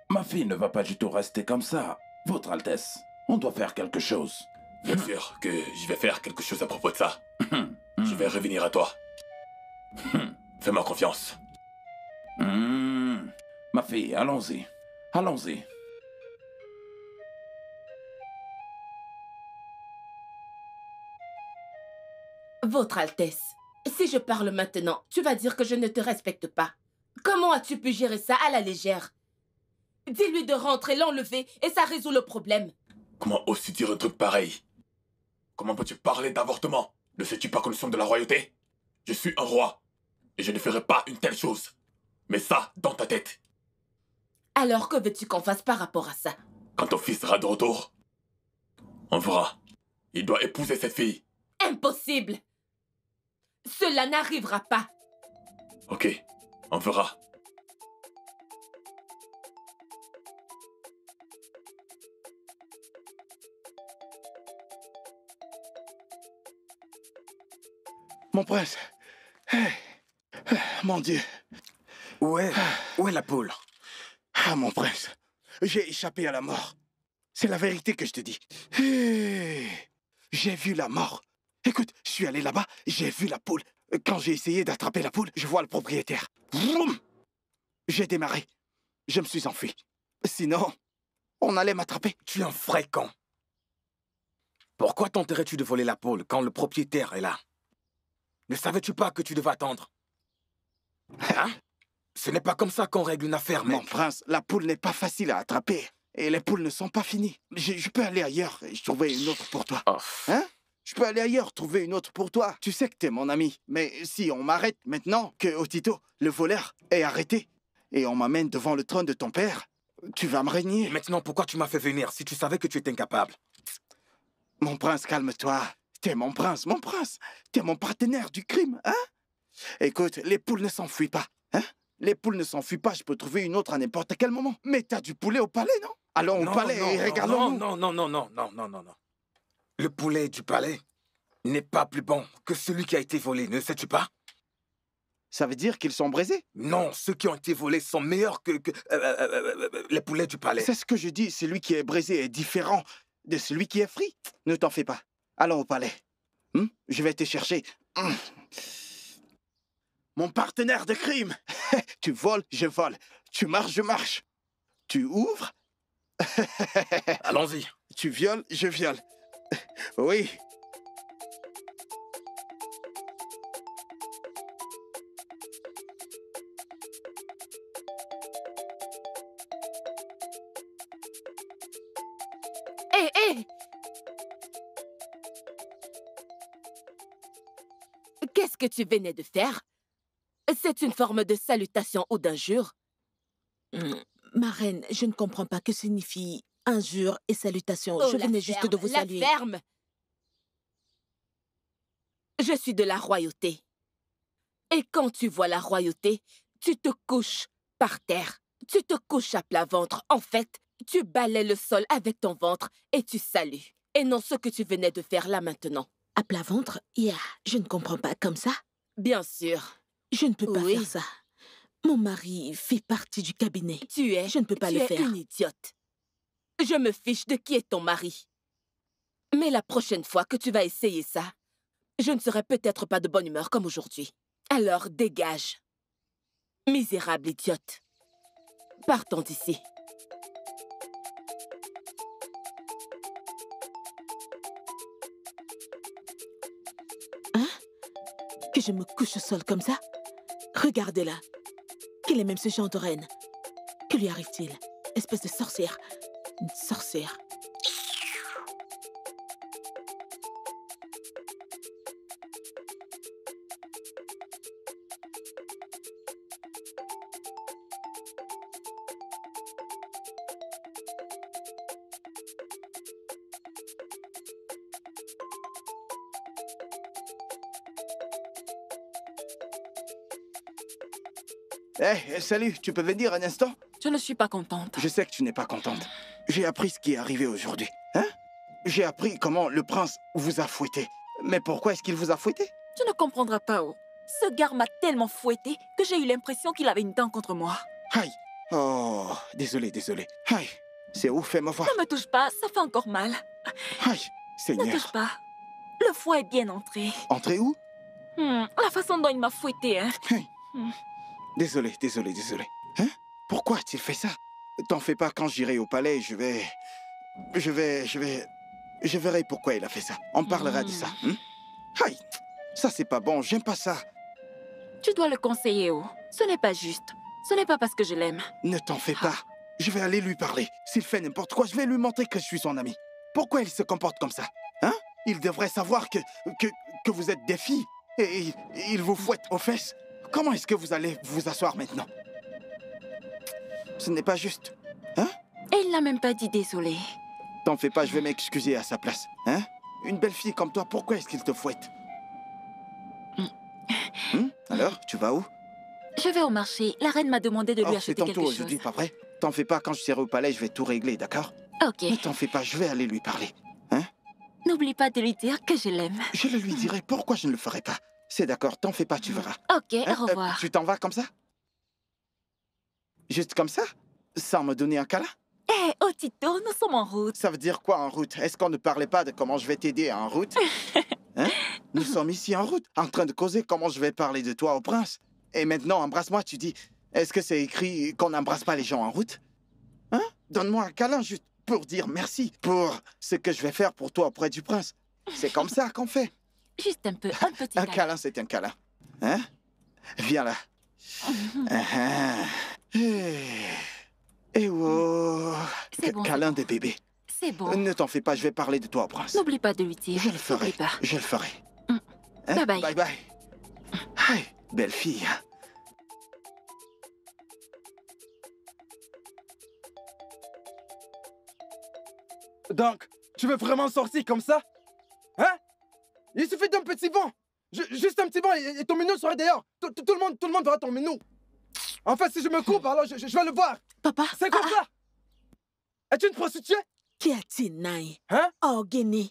Ma fille ne va pas du tout rester comme ça. Votre Altesse, on doit faire quelque chose. Bien sûr que je vais faire quelque chose à propos de ça. Je vais revenir à toi. Fais-moi confiance. Ma fille, allons-y. Allons-y. Votre Altesse, si je parle maintenant, tu vas dire que je ne te respecte pas. Comment as-tu pu gérer ça à la légère? Dis-lui de rentrer, l'enlever, et ça résout le problème. Comment oses-tu dire un truc pareil? Comment peux-tu parler d'avortement? Ne sais-tu pas que nous sommes de la royauté? Je suis un roi, et je ne ferai pas une telle chose. Mais ça, dans ta tête. Alors que veux-tu qu'on fasse par rapport à ça? Quand ton fils sera de retour, on verra. Il doit épouser cette fille. Impossible! Cela n'arrivera pas. Ok, on verra. Mon prince. Mon Dieu. Où est la poule? Ah, mon prince. J'ai échappé à la mort. C'est la vérité que je te dis. J'ai vu la mort. Écoute, je suis allé là-bas, j'ai vu la poule. Quand j'ai essayé d'attraper la poule, je vois le propriétaire. Vroom! J'ai démarré. Je me suis enfui. Sinon, on allait m'attraper. Tu es un vrai con. Pourquoi tenterais-tu de voler la poule quand le propriétaire est là? Ne savais-tu pas que tu devais attendre? Hein? Ce n'est pas comme ça qu'on règle une affaire, mec. Mon prince, la poule n'est pas facile à attraper. Et les poules ne sont pas finies. Je peux aller ailleurs et trouver une autre pour toi. Oh. Hein? Je peux aller ailleurs, trouver une autre pour toi. Tu sais que t'es mon ami. Mais si on m'arrête maintenant que Otito, le voleur, est arrêté, et on m'amène devant le trône de ton père, tu vas me régner. Et maintenant, pourquoi tu m'as fait venir si tu savais que tu étais incapable? Mon prince, calme-toi. T'es mon prince, mon prince. T'es mon partenaire du crime, hein? Écoute, les poules ne s'enfuient pas, hein? Les poules ne s'enfuient pas, je peux trouver une autre à n'importe quel moment. Mais t'as du poulet au palais, non? Allons au palais et regardons-nous. Non. Le poulet du palais n'est pas plus bon que celui qui a été volé, ne sais-tu pas? Ça veut dire qu'ils sont braisés? Non, ceux qui ont été volés sont meilleurs que les poulets du palais. C'est ce que je dis, celui qui est braisé est différent de celui qui est frit. Ne t'en fais pas. Allons au palais. Je vais te chercher. Mon partenaire de crime. Tu voles, je vole. Tu marches, je marche. Tu ouvres. Allons-y. Tu violes, je viole. Oui. Hé! Qu'est-ce que tu venais de faire? C'est une forme de salutation ou d'injure? Ma reine, je ne comprends pas que signifie injure et salutation. Je venais juste de vous saluer. La ferme! Je suis de la royauté. Et quand tu vois la royauté, tu te couches par terre. Tu te couches à plat ventre. En fait, tu balaies le sol avec ton ventre et tu salues. Et non ce que tu venais de faire là maintenant. À plat ventre? Je ne comprends pas comme ça. Bien sûr. Je ne peux pas faire ça. Mon mari fait partie du cabinet. Je ne peux pas le faire. Tu es une idiote. Je me fiche de qui est ton mari. Mais la prochaine fois que tu vas essayer ça, je ne serai peut-être pas de bonne humeur comme aujourd'hui. Alors dégage. Misérable idiote. Partons d'ici. Hein? Que je me couche au sol comme ça? Regardez-la. Quel est même ce genre de reine? Que lui arrive-t-il? Espèce de sorcière. Une sorcière. Salut, tu peux venir un instant? Je ne suis pas contente. Je sais que tu n'es pas contente. J'ai appris ce qui est arrivé aujourd'hui. Hein? J'ai appris comment le prince vous a fouetté. Mais pourquoi est-ce qu'il vous a fouetté? Tu ne comprendras pas, oh. Ce gars m'a tellement fouetté que j'ai eu l'impression qu'il avait une dent contre moi. Aïe! Oh, désolé. Aïe! C'est où? Fais-moi voir. Ne me touche pas, ça fait encore mal. Aïe! Ne Seigneur. touche pas. Le foie est bien entré. Entré où? La façon dont il m'a fouetté, hein. Hey. Désolé. Hein? Pourquoi a-t-il fait ça? T'en fais pas, quand j'irai au palais, je verrai pourquoi il a fait ça. On parlera de ça. Hein? Aïe! Ça, c'est pas bon, j'aime pas ça. Tu dois le conseiller, oh. Ce n'est pas juste. Ce n'est pas parce que je l'aime. Ne t'en fais pas. Je vais aller lui parler. S'il fait n'importe quoi, je vais lui montrer que je suis son ami. Pourquoi il se comporte comme ça? Hein? Il devrait savoir que vous êtes des filles. Et il vous fouette aux fesses. Comment est-ce que vous allez vous asseoir maintenant? Ce n'est pas juste. Hein? Et il n'a même pas dit désolé. T'en fais pas, je vais m'excuser à sa place. Hein? Une belle fille comme toi, pourquoi est-ce qu'il te fouette? Alors, tu vas où? Je vais au marché. La reine m'a demandé de lui C'est acheter ton quelque tour chose. aujourd'hui, pas vrai? T'en fais pas, quand je serai au palais, je vais tout régler, d'accord? Ok. Ne t'en fais pas, je vais aller lui parler. Hein? N'oublie pas de lui dire que je l'aime. Je le lui dirai, pourquoi je ne le ferai pas? C'est d'accord, t'en fais pas, tu verras. Ok, au revoir. Tu t'en vas comme ça? Juste comme ça? Sans me donner un câlin? Hé, Otito, nous sommes en route. Ça veut dire quoi en route? Est-ce qu'on ne parlait pas de comment je vais t'aider en route? Hein? Nous sommes ici en route, en train de causer comment je vais parler de toi au prince. Et maintenant, embrasse-moi, tu dis, est-ce que c'est écrit qu'on n'embrasse pas les gens en route? Hein? Donne-moi un câlin juste pour dire merci pour ce que je vais faire pour toi auprès du prince. C'est comme ça qu'on fait. Juste un petit câlin. Un câlin, c'est un câlin. Hein? Viens là. Eh oh. C'est bon. Câlin de bébé. C'est bon. Ne t'en fais pas, je vais parler de toi au prince. N'oublie pas de lui dire. Je le ferai. N'oublie pas. Je le ferai. Hein? Bye bye. Bye bye. Aïe, belle fille. Donc, tu veux vraiment sortir comme ça? Hein? Il suffit d'un petit vent. Juste un petit vent et ton minou sera dehors. Tout le monde verra ton minou. En fait, si je me coupe, alors je vais le voir. Papa. C'est comme ça. Es-tu une prostituée? Qu'y a-t-il, Naï? Hein? Oh, Guinée.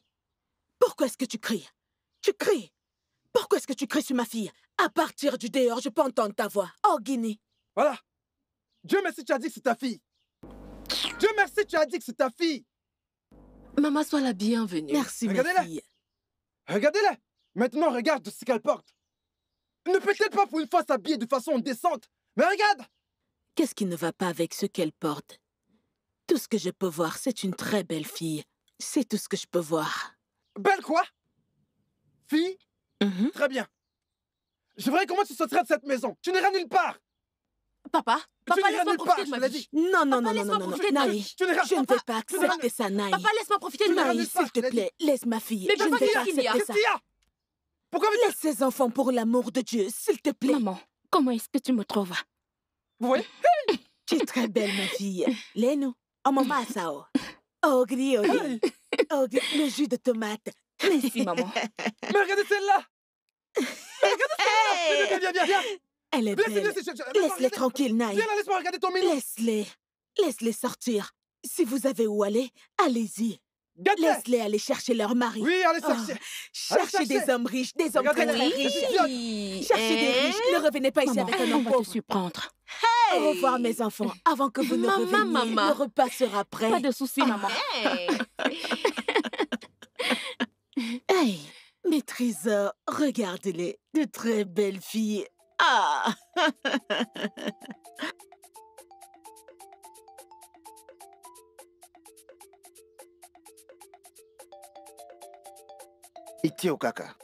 Pourquoi est-ce que tu cries? Tu cries? Pourquoi est-ce que tu cries sur ma fille? À partir du dehors, je peux entendre ta voix. Oh, Guinée. Voilà. Dieu merci, tu as dit que c'est ta fille. Dieu merci, tu as dit que c'est ta fille. Maman, sois la bienvenue. Merci, ma fille. Regardez-la. Maintenant, regarde ce qu'elle porte. Ne peut-elle pas pour une fois s'habiller de façon décente? Mais regarde! Qu'est-ce qui ne va pas avec ce qu'elle porte? Tout ce que je peux voir, c'est une très belle fille. C'est tout ce que je peux voir. Belle quoi? Fille? Très bien. Je verrai comment tu sortiras de cette maison. Tu n'iras nulle part. Papa, laisse-moi profiter de ma vie. Non, Naï, je ne vais pas accepter ça, Naï. Papa, laisse-moi profiter de ma vie. Naï, s'il te plaît, laisse ma fille. Mais je ne papa, vais pas qu'est-ce qu'il y a? accepter ça. Qu'est-ce qu'il y a? Pourquoi Laisse ces enfants pour l'amour de Dieu, s'il te plaît. Maman, comment est-ce que tu me trouves? Vous voyez? Tu es très belle, ma fille. Lénou, on m'en va ça. Oh, gris, oh, le jus de tomate. Merci, maman. Mais regardez celle-là! Regardez celle-là! Viens. Elle est belle. Laisse-les tranquilles, Naï. Viens là, laisse-moi regarder ton minou. Laisse-les sortir. Si vous avez où aller, allez-y. Laisse-les aller chercher leur mari. Oui, allez chercher. Cherchez des hommes riches, des hommes très riches. Cherchez des riches. Ne revenez pas ici avec un homme pauvre. On va te surprendre. Au revoir, mes enfants. Avant que vous ne reveniez, le repas sera prêt. Pas de soucis, maman. Hey, mes trésors, regardez-les. De très belles filles. Ah! Itiokaka,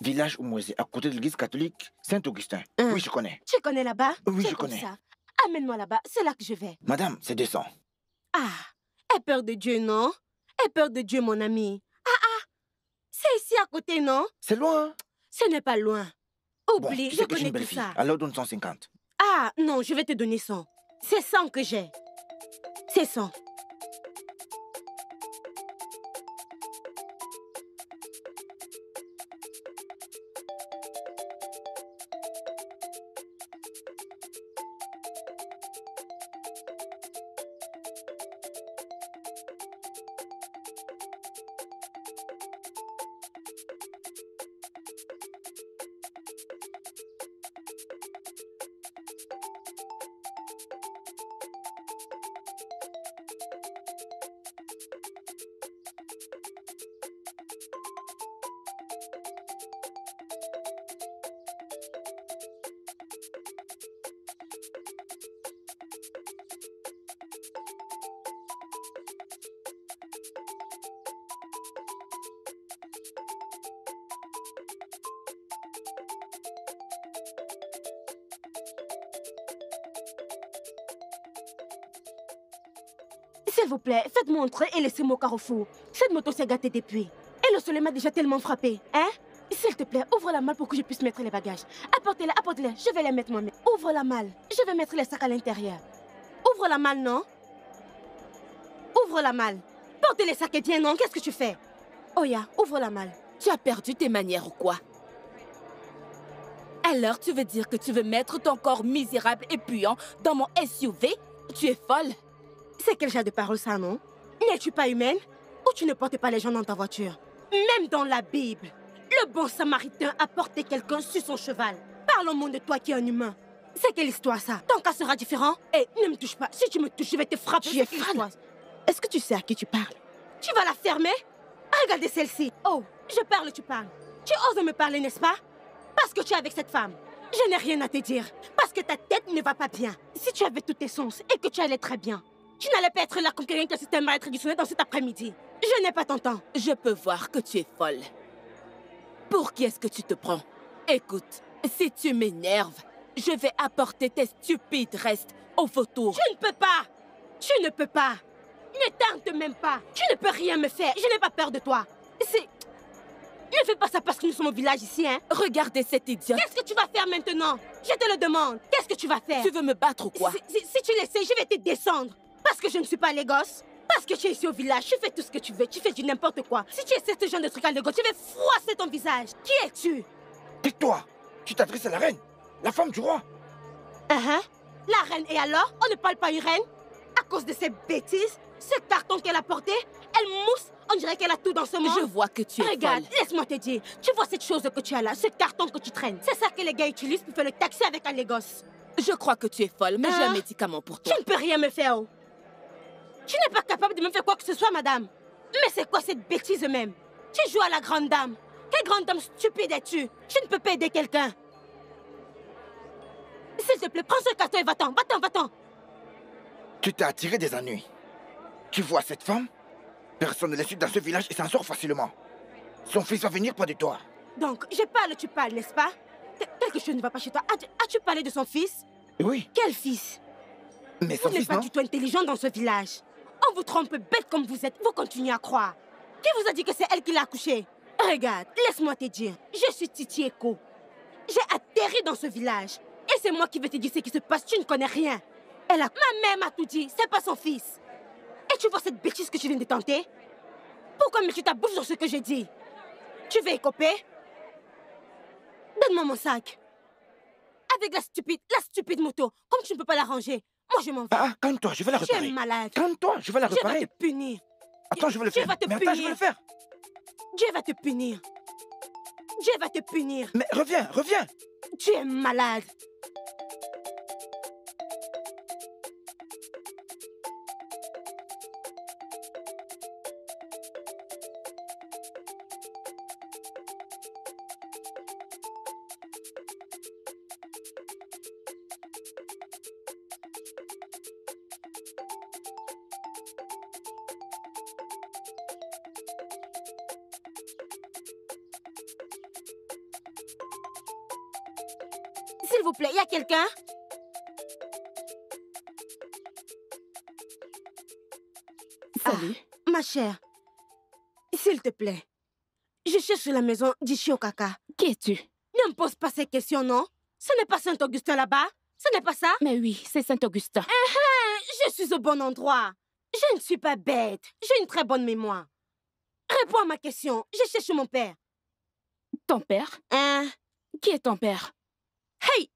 village Oumouézé, à côté de l'église catholique Saint-Augustin. Oui, je connais. Tu connais là-bas? Oui, C'est je comme connais. ça. Amène-moi là-bas, c'est là que je vais. Madame, c'est 200. Ah, Aie peur de Dieu, non? Aie peur de Dieu, mon ami. C'est ici à côté, non? C'est loin. Ce n'est pas loin. Bon, Oublie, tu je sais que je suis connais une belle tout fille. ça. Alors donne 150. Ah, non, je vais te donner 100. C'est 100 que j'ai. C'est 100. S'il vous plaît, faites-moi entrer et laissez-moi au carrefour. Cette moto s'est gâtée depuis. Et le soleil m'a déjà tellement frappé. Hein? S'il te plaît, ouvre la malle pour que je puisse mettre les bagages. Apportez-les, apportez-les. Je vais les mettre moi-même. Ouvre la malle. Je vais mettre les sacs à l'intérieur. Ouvre la malle, non? Ouvre la malle. Porte les sacs et viens, non? Qu'est-ce que tu fais? Oya, ouvre la malle. Tu as perdu tes manières ou quoi? Alors tu veux dire que tu veux mettre ton corps misérable et puant dans mon SUV? Tu es folle? C'est quel genre de parole ça, non? N'es-tu pas humaine? Ou tu ne portes pas les gens dans ta voiture? Même dans la Bible, le bon samaritain a porté quelqu'un sur son cheval. Parle au monde de toi qui es un humain. C'est quelle histoire ça? Ton cas sera différent? Et ne me touche pas. Si tu me touches, je vais te frapper. Tu es folle. Est-ce que tu sais à qui tu parles? Tu vas la fermer? Regardez celle-ci. Oh, je parle, tu parles. Tu oses me parler, n'est-ce pas? Parce que tu es avec cette femme. Je n'ai rien à te dire. Parce que ta tête ne va pas bien. Si tu avais tous tes sens et que tu allais très bien, tu n'allais pas être là comme quelqu'un qui s'était mal traditionnel dans cet après-midi. Je n'ai pas ton temps. Je peux voir que tu es folle. Pour qui est-ce que tu te prends? Écoute, si tu m'énerves, je vais apporter tes stupides restes au vautour. Tu ne peux pas! Tu ne peux pas! Ne tente même pas! Tu ne peux rien me faire. Je n'ai pas peur de toi. C'est... Ne fais pas ça parce que nous sommes au village ici, hein? Regardez cette idiote. Qu'est-ce que tu vas faire maintenant? Je te le demande. Qu'est-ce que tu vas faire? Tu veux me battre ou quoi? Si tu l'essaies, je vais te descendre. Parce que je ne suis pas Lagos. Parce que tu es ici au village, tu fais tout ce que tu veux, tu fais du n'importe quoi. Si tu essaies ce genre de truc à Lagos, je vais froisser ton visage. Qui es-tu? Tais-toi! Tu t'adresses à la reine, la femme du roi. La reine, et alors? On ne parle pas une reine? À cause de ces bêtises, ce carton qu'elle a porté, elle mousse. On dirait qu'elle a tout dans ce monde. Je vois que tu es Regarde, folle. laisse-moi te dire. Tu vois cette chose que tu as là, ce carton que tu traînes. C'est ça que les gars utilisent pour faire le taxi avec un Lagos. Je crois que tu es folle, mais j'ai un médicament pour toi. Tu ne peux rien me faire, oh. Tu n'es pas capable de me faire quoi que ce soit, madame. Mais c'est quoi cette bêtise même? Tu joues à la grande dame. Quelle grande dame stupide es-tu? Tu ne peux pas aider quelqu'un. S'il te plaît, prends ce carton et va-t'en, va-t'en, va-t'en. Tu t'es attiré des ennuis. Tu vois cette femme? Personne ne la suit dans ce village et s'en sort facilement. Son fils va venir près de toi. Donc, je parle, tu parles, n'est-ce pas? Quelque chose ne va pas chez toi. As-tu parlé de son fils? Oui. Quel fils? Mais son Vous n'êtes fils, pas non? du tout intelligent dans ce village. On vous trompe bête comme vous êtes. Vous continuez à croire. Qui vous a dit que c'est elle qui l'a accouché? Regarde, laisse-moi te dire. Je suis Titi Eko. J'ai atterri dans ce village. Et c'est moi qui vais te dire ce qui se passe. Tu ne connais rien. Ma mère m'a tout dit. C'est pas son fils. Et tu vois cette bêtise que tu viens de tenter? Pourquoi mets-tu ta bouche sur ce que je dis? Tu veux écoper? Donne-moi mon sac. Avec la stupide moto. Comme tu ne peux pas la ranger. Moi, je m'en vais. Ah, calme-toi, je vais la réparer. Tu es malade. Calme-toi, je vais la réparer. Dieu va te punir. Attends, je vais le Dieu faire. va te Mais punir. attends, je vais le faire. Dieu va te punir. Dieu va te punir. Mais reviens, reviens. Tu es malade. S'il vous plaît, il y a quelqu'un? Salut. Ma chère, s'il te plaît, je cherche la maison d'Ishiokaka. Qui es-tu? Ne me pose pas ces questions, non? Ce n'est pas Saint-Augustin là-bas? Ce n'est pas ça? Mais oui, c'est Saint-Augustin. Je suis au bon endroit. Je ne suis pas bête. J'ai une très bonne mémoire. Réponds à ma question. Je cherche mon père. Ton père? Hein? Qui est ton père? Hey!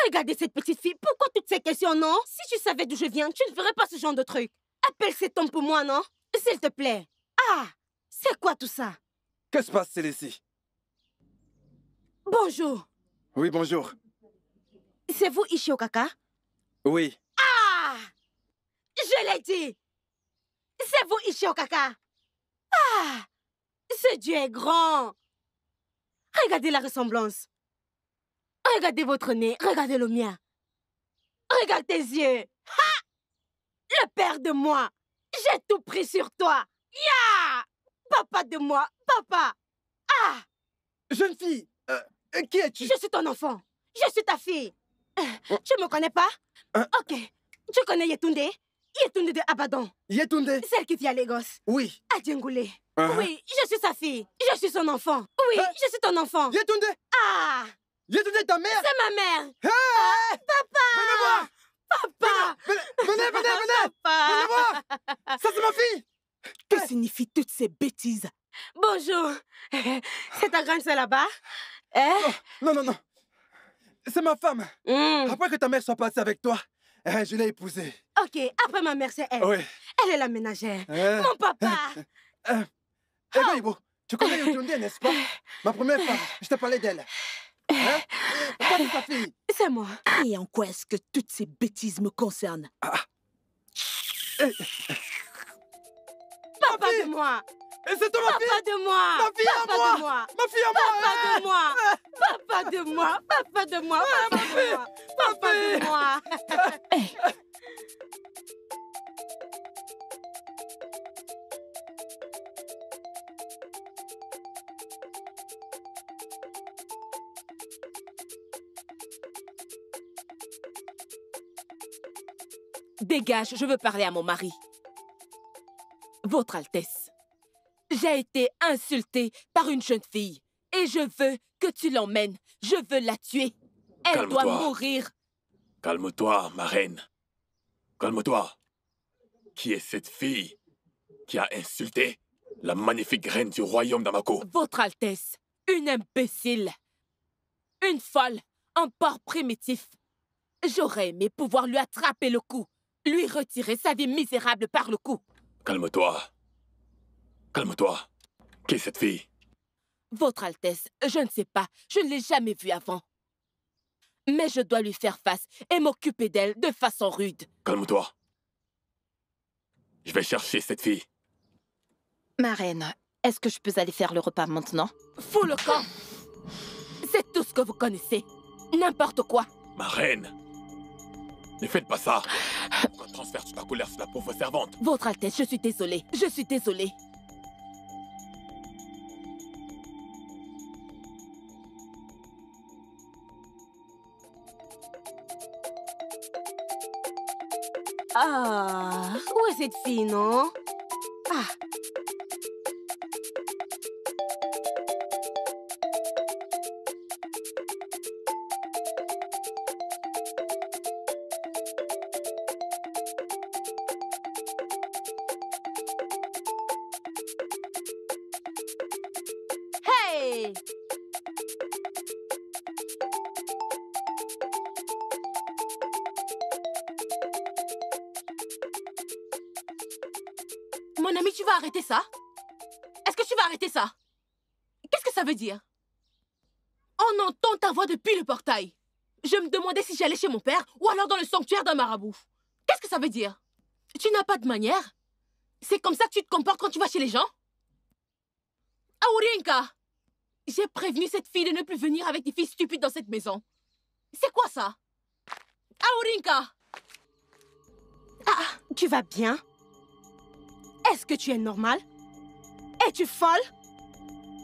Regardez cette petite fille. Pourquoi toutes ces questions, non? Si tu savais d'où je viens, tu ne ferais pas ce genre de truc. Appelle cet homme pour moi, non? S'il te plaît. Ah! C'est quoi tout ça? Que se passe, Célécie? Bonjour. Oui, bonjour. C'est vous, Ishiokaka? Oui. Ah! Je l'ai dit! C'est vous, Ishiokaka! Ah! Ce Dieu est grand! Regardez la ressemblance. Regardez votre nez, regardez le mien. Regarde tes yeux. Ha! Le père de moi. J'ai tout pris sur toi. Ya! Papa de moi, papa. Ah! Jeune fille, qui es-tu? Je suis ton enfant. Je suis ta fille. Tu me connais pas? Ok. Tu connais Yetunde? Yetunde de Abadan. Yetunde? Celle qui vit à Lagos. Oui. À Djengoulé. Oui, je suis sa fille. Je suis son enfant. Oui, je suis ton enfant. Yetunde? Ah! Yetunde, ta mère? C'est ma mère. Hey! Papa! Venez voir! Papa! Venez! Papa! Venez voir! Ça, c'est ma fille! Que signifient toutes ces bêtises? Bonjour. C'est ta grande sœur là-bas? Non. C'est ma femme. Après que ta mère soit passée avec toi, je l'ai épousée. Ok, après ma mère, c'est elle. Oui. Elle est la ménagère. Mon papa! Ibo, tu connais Yetunde, n'est-ce pas? Ma première femme, je t'ai parlé d'elle. Hein? Pourquoi c'est ta fille? C'est moi. Et en quoi est-ce que toutes ces bêtises me concernent? Papa de moi! C'est toi ma fille! Papa de moi! Ma fille à Papa moi! de moi! Ma fille à moi! Papa de moi! Papa de moi! Papa de moi! Papa de moi! Papa de moi! Dégage, je veux parler à mon mari. Votre Altesse, j'ai été insultée par une jeune fille et je veux que tu l'emmènes. Je veux la tuer. Elle doit mourir. Calme-toi, ma reine. Calme-toi. Qui est cette fille qui a insulté la magnifique reine du royaume d'Amako? Votre Altesse, une imbécile. Une folle, un porc primitif. J'aurais aimé pouvoir lui attraper le cou, lui retirer sa vie misérable par le cou. Calme-toi. Calme-toi. Qui est cette fille? Votre Altesse, je ne sais pas, je ne l'ai jamais vue avant. Mais je dois lui faire face et m'occuper d'elle de façon rude. Calme-toi. Je vais chercher cette fille. Ma reine, est-ce que je peux aller faire le repas maintenant? Fous le camp! C'est tout ce que vous connaissez. N'importe quoi. Ma reine, ne faites pas ça. Pourquoi transfères-tu ta colère sur la pauvre servante? Votre Altesse, je suis désolée. Je suis désolée. Ah, où est cette fille, non? Ah. Hey! Mon ami, tu vas arrêter ça? Est-ce que tu vas arrêter ça? Qu'est-ce que ça veut dire? On entend ta voix depuis le portail. Je me demandais si j'allais chez mon père ou alors dans le sanctuaire d'un marabout. Qu'est-ce que ça veut dire? Tu n'as pas de manière? C'est comme ça que tu te comportes quand tu vas chez les gens? Aurinka! J'ai prévenu cette fille de ne plus venir avec des filles stupides dans cette maison. C'est quoi ça? Aurinka! Ah, tu vas bien? Est-ce que tu es normal? Es-tu folle?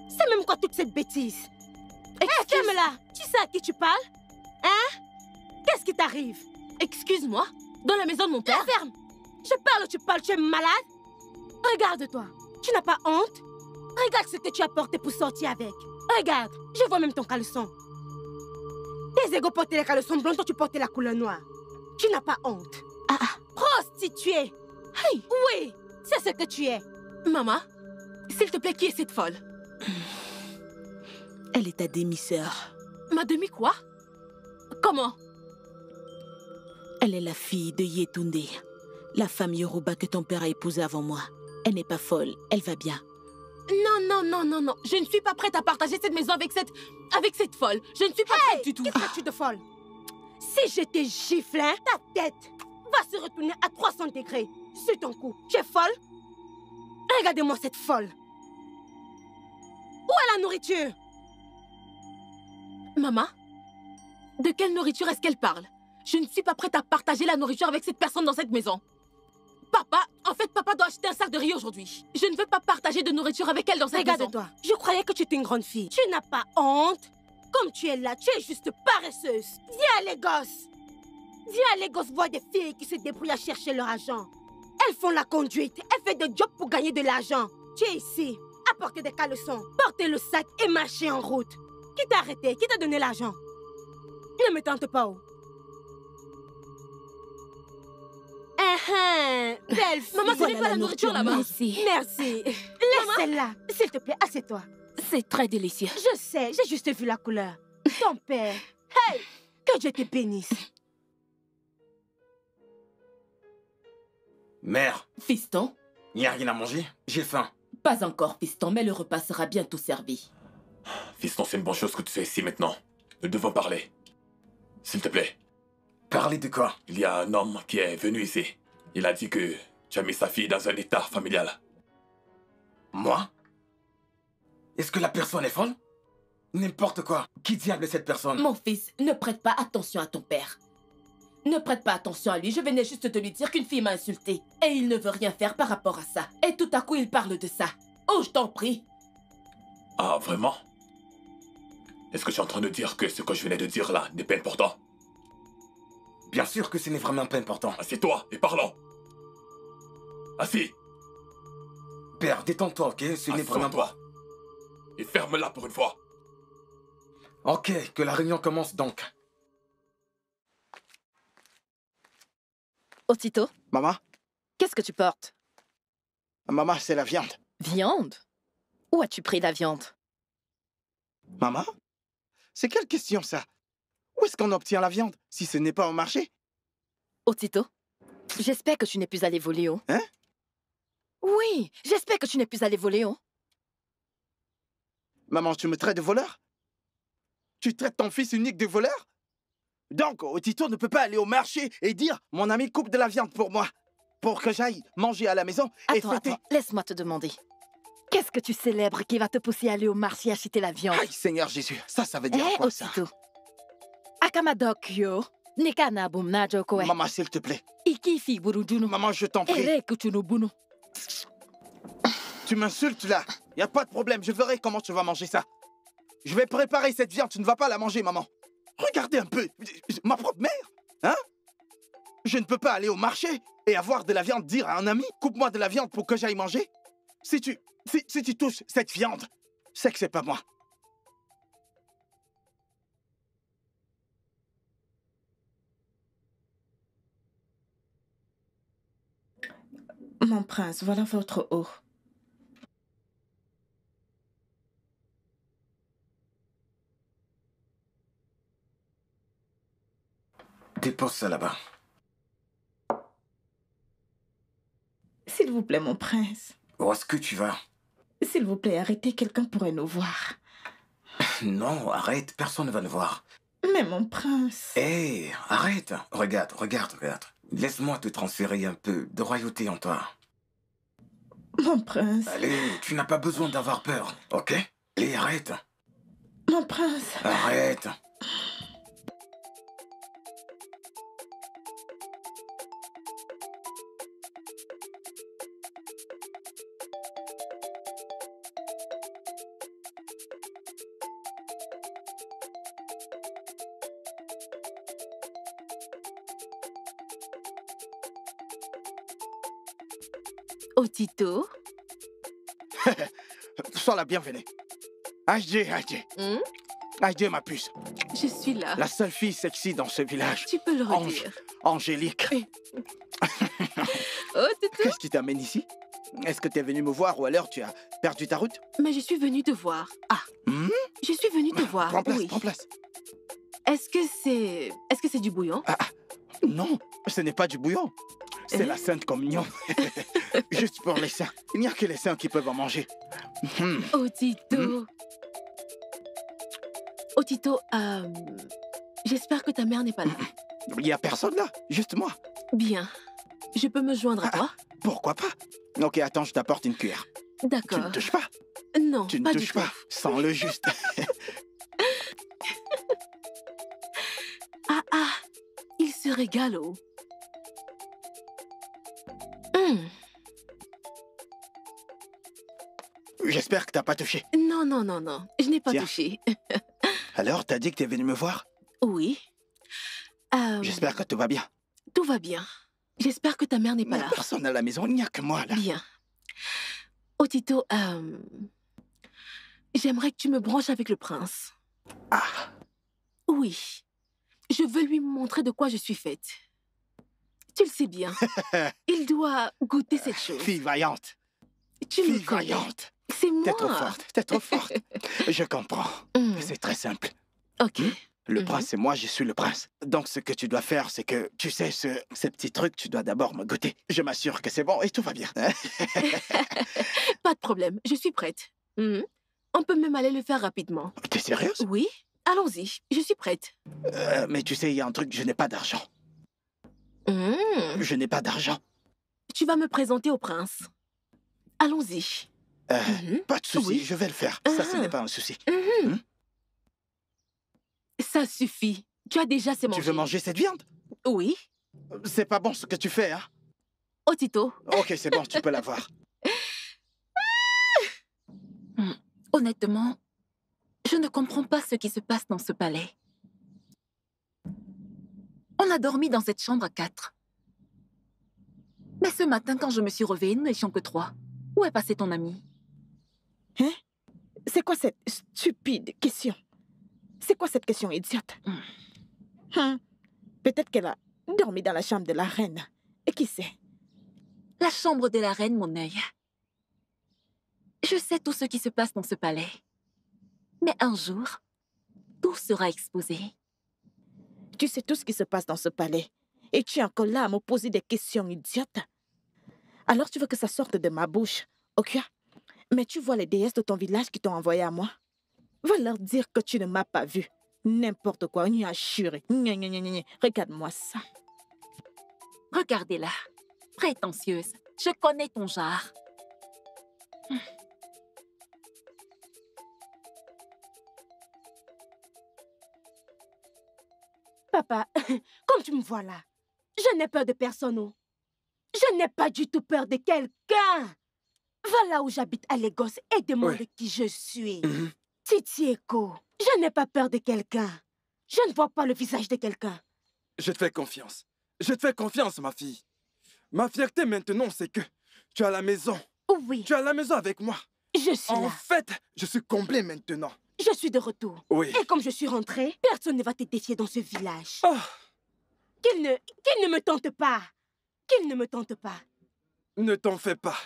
C'est même quoi toute cette bêtise? Ferme-la! Tu sais à qui tu parles? Hein? Qu'est-ce qui t'arrive? Excuse-moi? Dans la maison de mon père? Ferme! Je parle ou tu parles? Tu es malade? Regarde-toi. Tu n'as pas honte? Regarde ce que tu as porté pour sortir avec. Regarde, je vois même ton caleçon. Tes égaux portaient les caleçons blancs, toi tu portais la couleur noire. Tu n'as pas honte. Prostituée. Hey! Oui, c'est ce que tu es. Maman, s'il te plaît, qui est cette folle? Elle est ta demi-sœur. Ma demi quoi? Comment? Elle est la fille de Yetunde, la femme Yoruba que ton père a épousée avant moi. Elle n'est pas folle, elle va bien. Non. Je ne suis pas prête à partager cette maison avec cette folle. Je ne suis pas prête du tout. Qu'est-ce que tu de folle? Si je te gifle, hein, ta tête va se retourner à 300 degrés sur ton cou. Tu es folle? Regardez-moi cette folle. Où est la nourriture? Maman, de quelle nourriture est-ce qu'elle parle? Je ne suis pas prête à partager la nourriture avec cette personne dans cette maison. Papa doit acheter un sac de riz aujourd'hui. Je ne veux pas partager de nourriture avec elle dans cette maison. Regarde-toi, je croyais que tu étais une grande fille. Tu n'as pas honte? Comme tu es là, tu es juste paresseuse. Viens à Lagos. Viens à Lagos voir des filles qui se débrouillent à chercher leur argent. Elles font la conduite, elles font des jobs pour gagner de l'argent. Tu es ici, à porter des caleçons, porter le sac et marcher en route. Qui t'a arrêté? Qui t'a donné l'argent? Ne me tente pas, oh. Belle fille. Maman, ce n'est pas la nourriture là-bas. Merci. Laisse celle-là. S'il te plaît, assieds-toi. C'est très délicieux. Je sais, j'ai juste vu la couleur. Ton père. Hey, que Dieu te bénisse. Mère, Fiston? il n'y a rien à manger? J'ai faim. Pas encore, fiston, mais le repas sera bientôt servi. Fiston, c'est une bonne chose que tu sois ici maintenant. Nous devons parler. S'il te plaît. Parler de quoi? Il y a un homme qui est venu ici. Il a dit que tu as mis sa fille dans un état familial. Moi? Est-ce que la personne est folle? N'importe quoi. Qui diable est cette personne? Mon fils, ne prête pas attention à ton père. Ne prête pas attention à lui. Je venais juste te lui dire qu'une fille m'a insulté. Et il ne veut rien faire par rapport à ça. Et tout à coup, il parle de ça. Oh, je t'en prie. Ah, vraiment? Est-ce que tu es en train de dire que ce que je venais de dire là n'est pas important? Bien sûr que ce n'est vraiment pas important. Assieds-toi et parlons. Assis. Père, détends-toi, ok? Ce n'est vraiment pas. Et ferme-la pour une fois. Ok, que la réunion commence donc. Otito? Maman? Qu'est-ce que tu portes? Maman, c'est la viande. Viande? Où as-tu pris la viande? Maman? C'est quelle question, ça? Où est-ce qu'on obtient la viande, si ce n'est pas au marché? Otito, j'espère que tu n'es plus allé voler, oh. Hein? Oui, j'espère que tu n'es plus allé voler, oh. Maman, tu me traites de voleur? Tu traites ton fils unique de voleur? Donc, Otito ne peut pas aller au marché et dire « Mon ami coupe de la viande pour moi » pour que j'aille manger à la maison et fêter. Attends, laisse-moi te demander. Qu'est-ce que tu célèbres qui va te pousser à aller au marché acheter la viande? Aïe, Seigneur Jésus, ça veut dire quoi, ça? Otito. Akamadok yo, nekana bum na jokoe. Maman, s'il te plaît. Iki fi burujuno. Maman, je t'en prie. Ere kuchuno bunu. Tu m'insultes là. Y a pas de problème, je verrai comment tu vas manger ça. Je vais préparer cette viande, tu ne vas pas la manger, maman. Regardez un peu, ma propre mère, hein? Je ne peux pas aller au marché et avoir de la viande, dire à un ami, coupe-moi de la viande pour que j'aille manger. Si tu touches cette viande, c'est que c'est pas moi. Mon prince, voilà votre eau. Dépose ça là-bas. S'il vous plaît, mon prince. Où est-ce que tu vas? S'il vous plaît, arrêtez, quelqu'un pourrait nous voir. Non, arrête, personne ne va nous voir. Mais mon prince... Hé, arrête. Regarde. Laisse-moi te transférer un peu de royauté en toi. Mon prince... Allez, tu n'as pas besoin d'avoir peur, ok? Allez, arrête. Mon prince... Arrête. Otito? Sois la bienvenue. Ajé. Ajé, ma puce. Je suis là. La seule fille sexy dans ce village. Tu peux le redire. Angélique. Otito? Qu'est-ce qui t'amène ici? Est-ce que tu es venu me voir ou alors tu as perdu ta route? Mais je suis venue te voir. Ah. Je suis venue te voir. Prends place, oui. prends place. Est-ce que c'est du bouillon? Non, ce n'est pas du bouillon. C'est la Sainte Communion. Juste pour les saints. Il n'y a que les saints qui peuvent en manger. Otito. Otito, j'espère que ta mère n'est pas là. Il n'y a personne là, juste moi. Bien. Je peux me joindre à toi? Pourquoi pas? Ok, attends, je t'apporte une cuillère. D'accord. Tu ne touches pas? Non, tu ne pas touches du pas. tout. Sans le juste. Il se régale, oh. J'espère que t'as pas touché. Non. Je n'ai pas Tiens. touché. Alors, t'as dit que t'es venu me voir? Oui. J'espère que tout va bien. Tout va bien. J'espère que ta mère n'est Il pas n'y a là. personne à la maison, il n'y a que moi là. Bien. Otito, j'aimerais que tu me branches avec le prince. Oui. Je veux lui montrer de quoi je suis faite. Tu le sais bien. Il doit goûter cette chose. Fille vaillante. Tu me Fille connais. vaillante. C'est moi. T'es trop forte. Je comprends. C'est très simple. Ok. Le prince, c'est moi, je suis le prince. Donc, ce que tu dois faire, c'est que, tu sais, ces petits trucs, tu dois d'abord me goûter. Je m'assure que c'est bon et tout va bien. Pas de problème, je suis prête. On peut même aller le faire rapidement. T'es sérieuse? Oui, allons-y, je suis prête. Mais tu sais, il y a un truc, je n'ai pas d'argent. Je n'ai pas d'argent. Tu vas me présenter au prince. Allons-y. Pas de souci, Oui. je vais le faire. Ça, ce n'est pas un souci. Ça suffit. Tu as déjà assez mangé. Tu veux manger cette viande? Oui. C'est pas bon ce que tu fais, hein? Otito. Ok, c'est bon, tu peux l'avoir. Honnêtement, je ne comprends pas ce qui se passe dans ce palais. On a dormi dans cette chambre à 4. Mais ce matin, quand je me suis réveillée, nous n'étions que 3. Où est passé ton ami? Hein? C'est quoi cette stupide question? C'est quoi cette question idiote? Peut-être qu'elle a dormi dans la chambre de la reine. Et qui sait? La chambre de la reine, mon œil. Je sais tout ce qui se passe dans ce palais. Mais un jour, tout sera exposé. Tu sais tout ce qui se passe dans ce palais. Et tu es encore là à me poser des questions idiotes. Alors tu veux que ça sorte de ma bouche, ok? Mais tu vois les déesses de ton village qui t'ont envoyé à moi? Va leur dire que tu ne m'as pas vu. N'importe quoi, on y a juré. Regarde-moi ça. Regardez-la. Prétentieuse. Je connais ton genre. Papa, comme tu me vois là, je n'ai peur de personne. Oh. Je n'ai pas du tout peur de quelqu'un. Va là où j'habite à Lagos et demande qui je suis. Titieko, je n'ai pas peur de quelqu'un. Je ne vois pas le visage de quelqu'un. Je te fais confiance. Je te fais confiance, ma fille. Ma fierté maintenant, c'est que tu es à la maison. Oui. Tu es à la maison avec moi. Je suis là. En fait, je suis complet maintenant. Je suis de retour. Oui. Et comme je suis rentrée, personne ne va te défier dans ce village. Qu'il ne me tente pas. Qu'il ne me tente pas. Ne t'en fais pas.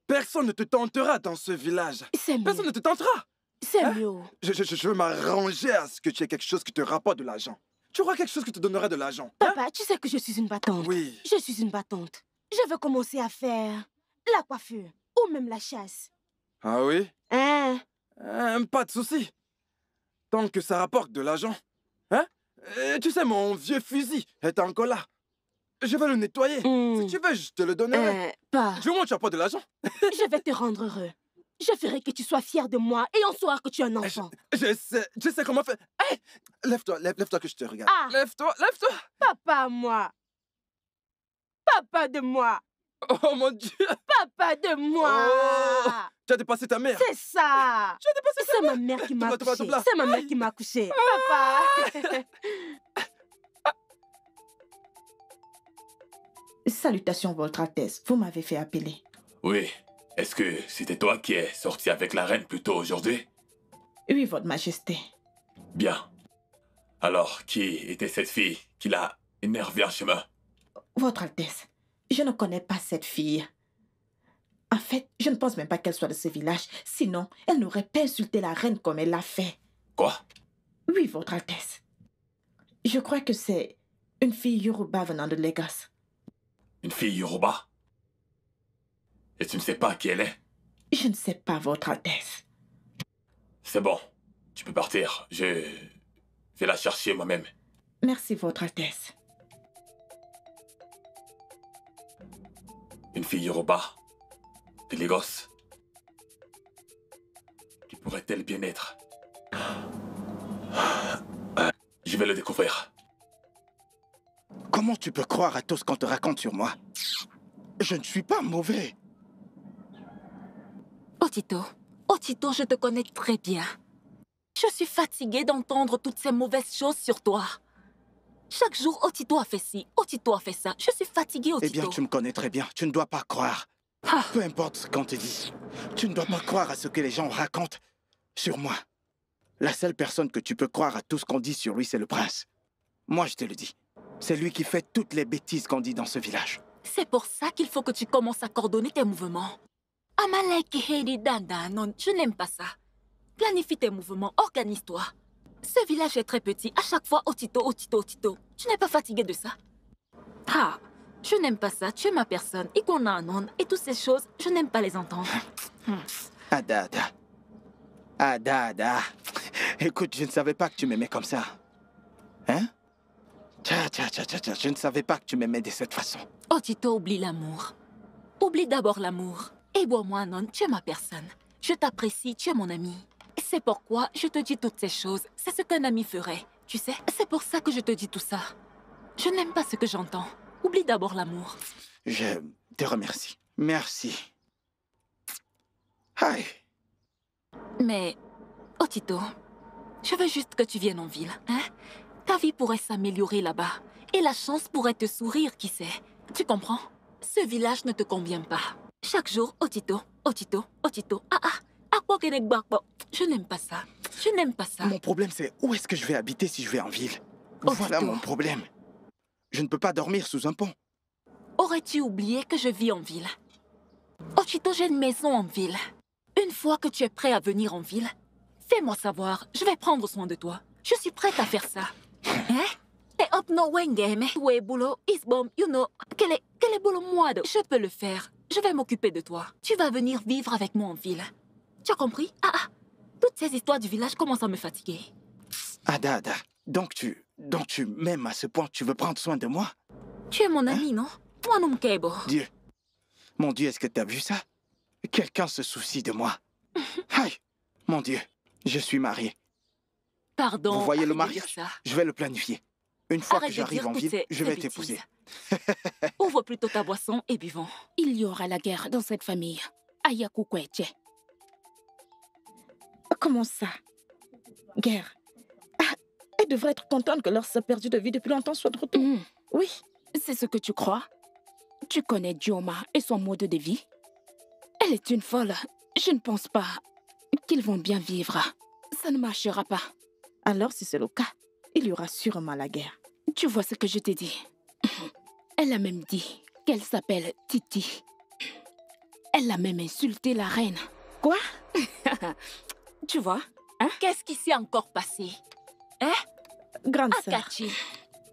Personne ne te tentera dans ce village. C'est mieux. Personne ne te tentera. C'est mieux. Je veux m'arranger à ce que tu aies quelque chose qui te rapporte de l'argent. Tu auras quelque chose qui te donnera de l'argent. Papa, tu sais que je suis une battante. Oui. Je suis une battante. Je veux commencer à faire la coiffure ou même la chasse. Ah oui? Hein? Pas de souci. Tant que ça rapporte de l'argent. Hein? Tu sais, mon vieux fusil est encore là. Je vais le nettoyer. Si tu veux, je te le donnerai. Pas. Du moins, tu apportes de l'argent. Je vais te rendre heureux. Je ferai que tu sois fier de moi et on saura que tu es un enfant. Je sais comment faire. Hey, lève-toi que je te regarde. Ah. Lève-toi. Papa, moi. Papa de moi. Oh mon Dieu. Papa de moi. Oh, tu as dépassé ta mère. C'est ça. Tu as dépassé ta C'est mère. ma mère qui m'a Tombe là, accouché. tombe là. C'est ma mère qui m'a accouché. Papa. Salutations, Votre Altesse. Vous m'avez fait appeler. Oui. Est-ce que c'était toi qui es sorti avec la reine plus tôt aujourd'hui? Oui, Votre Majesté. Bien. Alors, qui était cette fille qui l'a énervé en chemin? Votre Altesse, je ne connais pas cette fille. En fait, je ne pense même pas qu'elle soit de ce village. Sinon, elle n'aurait pas insulté la reine comme elle l'a fait. Quoi? Oui, Votre Altesse. Je crois que c'est une fille Yoruba venant de Lagos. Une fille Yoruba? Et tu ne sais pas qui elle est? Je ne sais pas, Votre Altesse. C'est bon. Tu peux partir. Je vais la chercher moi-même. Merci, Votre Altesse. Une fille Yoruba de Lagos. Qui pourrait-elle bien être? Je vais le découvrir. Comment tu peux croire à tout ce qu'on te raconte sur moi? Je ne suis pas mauvais. Otito, Otito, je te connais très bien. Je suis fatiguée d'entendre toutes ces mauvaises choses sur toi. Chaque jour, Otito a fait ci, Otito a fait ça. Je suis fatiguée, Otito. Eh bien, tu me connais très bien. Tu ne dois pas croire. Peu importe ce qu'on te dit. Tu ne dois pas croire à ce que les gens racontent sur moi. La seule personne que tu peux croire à tout ce qu'on dit sur lui, c'est le prince. Moi, je te le dis. C'est lui qui fait toutes les bêtises qu'on dit dans ce village. C'est pour ça qu'il faut que tu commences à coordonner tes mouvements. Amalek Hedi Danda, non, je n'aime pas ça. Planifie tes mouvements, organise-toi. Ce village est très petit. À chaque fois, Otito, Otito, Otito. Tu n'es pas fatigué de ça? Ah, je n'aime pas ça. Tu es ma personne. Ikonanon et toutes ces choses, je n'aime pas les entendre. Ada, Ada. Ada, Ada. Écoute, je ne savais pas que tu m'aimais comme ça. Hein? Tcha, tcha, tcha, tcha, tcha. Je ne savais pas que tu m'aimais de cette façon. Otito, oublie l'amour. Oublie d'abord l'amour. Et moi, non, tu es ma personne. Je t'apprécie, tu es mon ami. C'est pourquoi je te dis toutes ces choses. C'est ce qu'un ami ferait, tu sais. C'est pour ça que je te dis tout ça. Je n'aime pas ce que j'entends. Oublie d'abord l'amour. Je te remercie. Merci. Aïe. Mais, Otito, je veux juste que tu viennes en ville, hein? Ta vie pourrait s'améliorer là-bas. Et la chance pourrait te sourire, qui sait. Tu comprends? Ce village ne te convient pas. Chaque jour, Otito, Otito, Otito. Je n'aime pas ça. Je n'aime pas ça. Mon problème, c'est où est-ce que je vais habiter si je vais en ville? Voilà mon problème. Je ne peux pas dormir sous un pont. Aurais-tu oublié que je vis en ville? Otito, j'ai une maison en ville. Une fois que tu es prêt à venir en ville, fais-moi savoir. Je vais prendre soin de toi. Je suis prête à faire ça. Hein? Je peux le faire. Je vais m'occuper de toi. Tu vas venir vivre avec moi en ville. Tu as compris? Toutes ces histoires du village commencent à me fatiguer. Ada, Ada. Donc tu m'aimes à ce point que tu veux prendre soin de moi? Tu es mon ami, non? Moi, non, Kebo. Dieu. Mon Dieu, est-ce que tu as vu ça? Quelqu'un se soucie de moi. Aïe. Mon Dieu, je suis marié. Pardon. Vous voyez le mariage? Je vais le planifier. Une fois que j'arrive en ville, je vais t'épouser. Ouvre plutôt ta boisson et buvons. Il y aura la guerre dans cette famille. Ayakukweche. Comment ça? Guerre? Elle devrait être contente que leur sœur perdue de vue depuis longtemps soit de retour. Oui. C'est ce que tu crois? Tu connais Dioma et son mode de vie? Elle est une folle. Je ne pense pas qu'ils vont bien vivre. Ça ne marchera pas. Alors, si c'est le cas, il y aura sûrement la guerre. Tu vois ce que je t'ai dit? Elle a même dit qu'elle s'appelle Titi. Elle a même insulté la reine. Quoi? Tu vois, hein? Qu'est-ce qui s'est encore passé? Hein? Grande sœur. Akachi.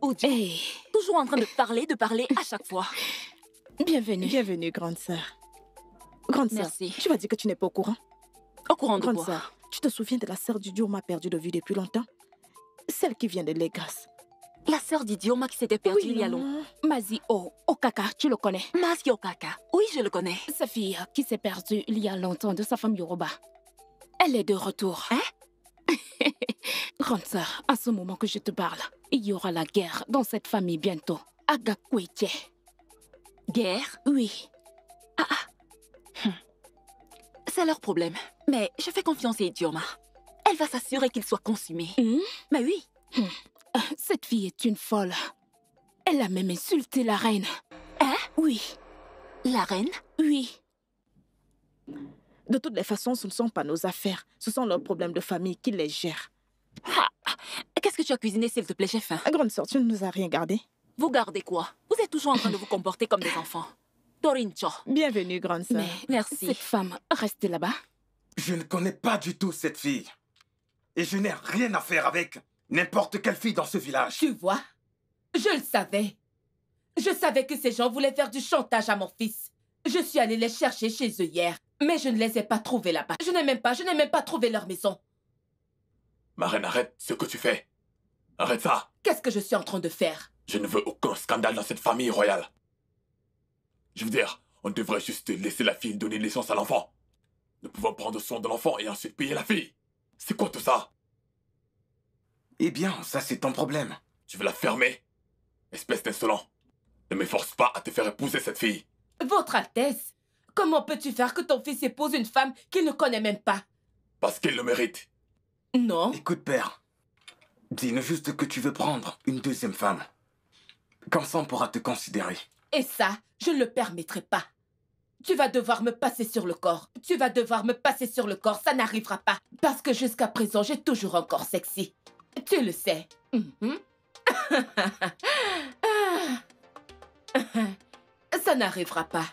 Oudi. Toujours en train de parler à chaque fois. Bienvenue. Bienvenue, grande sœur. Grande sœur, merci. Tu vas dire que tu n'es pas au courant? Au courant de grande quoi? Sœur, tu te souviens de la sœur du Dioma perdue de vue depuis longtemps? Celle qui vient de Lagos. La sœur d'Idioma qui s'était perdue il y a longtemps. Mazi Okaka, tu le connais? Mazi Okaka, oui, je le connais. Sa fille qui s'est perdue il y a longtemps de sa femme Yoruba. Elle est de retour. Hein? Grande sœur, à ce moment que je te parle, il y aura la guerre dans cette famille bientôt. Agakweche. Guerre? Oui. C'est leur problème. Mais je fais confiance à Idioma. Elle va s'assurer qu'il soit consumé. Mais oui. Cette fille est une folle. Elle a même insulté la reine. Hein? Oui. La reine? Oui. De toutes les façons, ce ne sont pas nos affaires. Ce sont leurs problèmes de famille qui les gèrent. Qu'est-ce que tu as cuisiné, s'il te plaît? J'ai faim. Grande sœur, tu ne nous as rien gardé. Vous gardez quoi? Vous êtes toujours en train de vous comporter comme des enfants. Torincho. Bienvenue, grande sœur. Mais merci. Cette femme, restez là-bas. Je ne connais pas du tout cette fille. Et je n'ai rien à faire avec n'importe quelle fille dans ce village. Tu vois, je le savais. Je savais que ces gens voulaient faire du chantage à mon fils. Je suis allée les chercher chez eux hier, mais je ne les ai pas trouvés là-bas. Je n'ai même pas trouvé leur maison. Ma reine, arrête ce que tu fais. Arrête ça. Qu'est-ce que je suis en train de faire? Je ne veux aucun scandale dans cette famille royale. Je veux dire, on devrait juste laisser la fille donner naissance à l'enfant. Nous pouvons prendre soin de l'enfant et ensuite payer la fille. C'est quoi tout ça? Eh bien, ça c'est ton problème. Tu veux la fermer? Espèce d'insolent. Ne m'efforce pas à te faire épouser cette fille. Votre Altesse, comment peux-tu faire que ton fils épouse une femme qu'il ne connaît même pas? Parce qu'il le mérite. Non. Écoute, père. Dis-nous juste que tu veux prendre une deuxième femme. Comme ça, on pourra te considérer. Et ça, je ne le permettrai pas. Tu vas devoir me passer sur le corps. Tu vas devoir me passer sur le corps. Ça n'arrivera pas. Parce que jusqu'à présent, j'ai toujours un corps sexy. Tu le sais. Ça n'arrivera pas.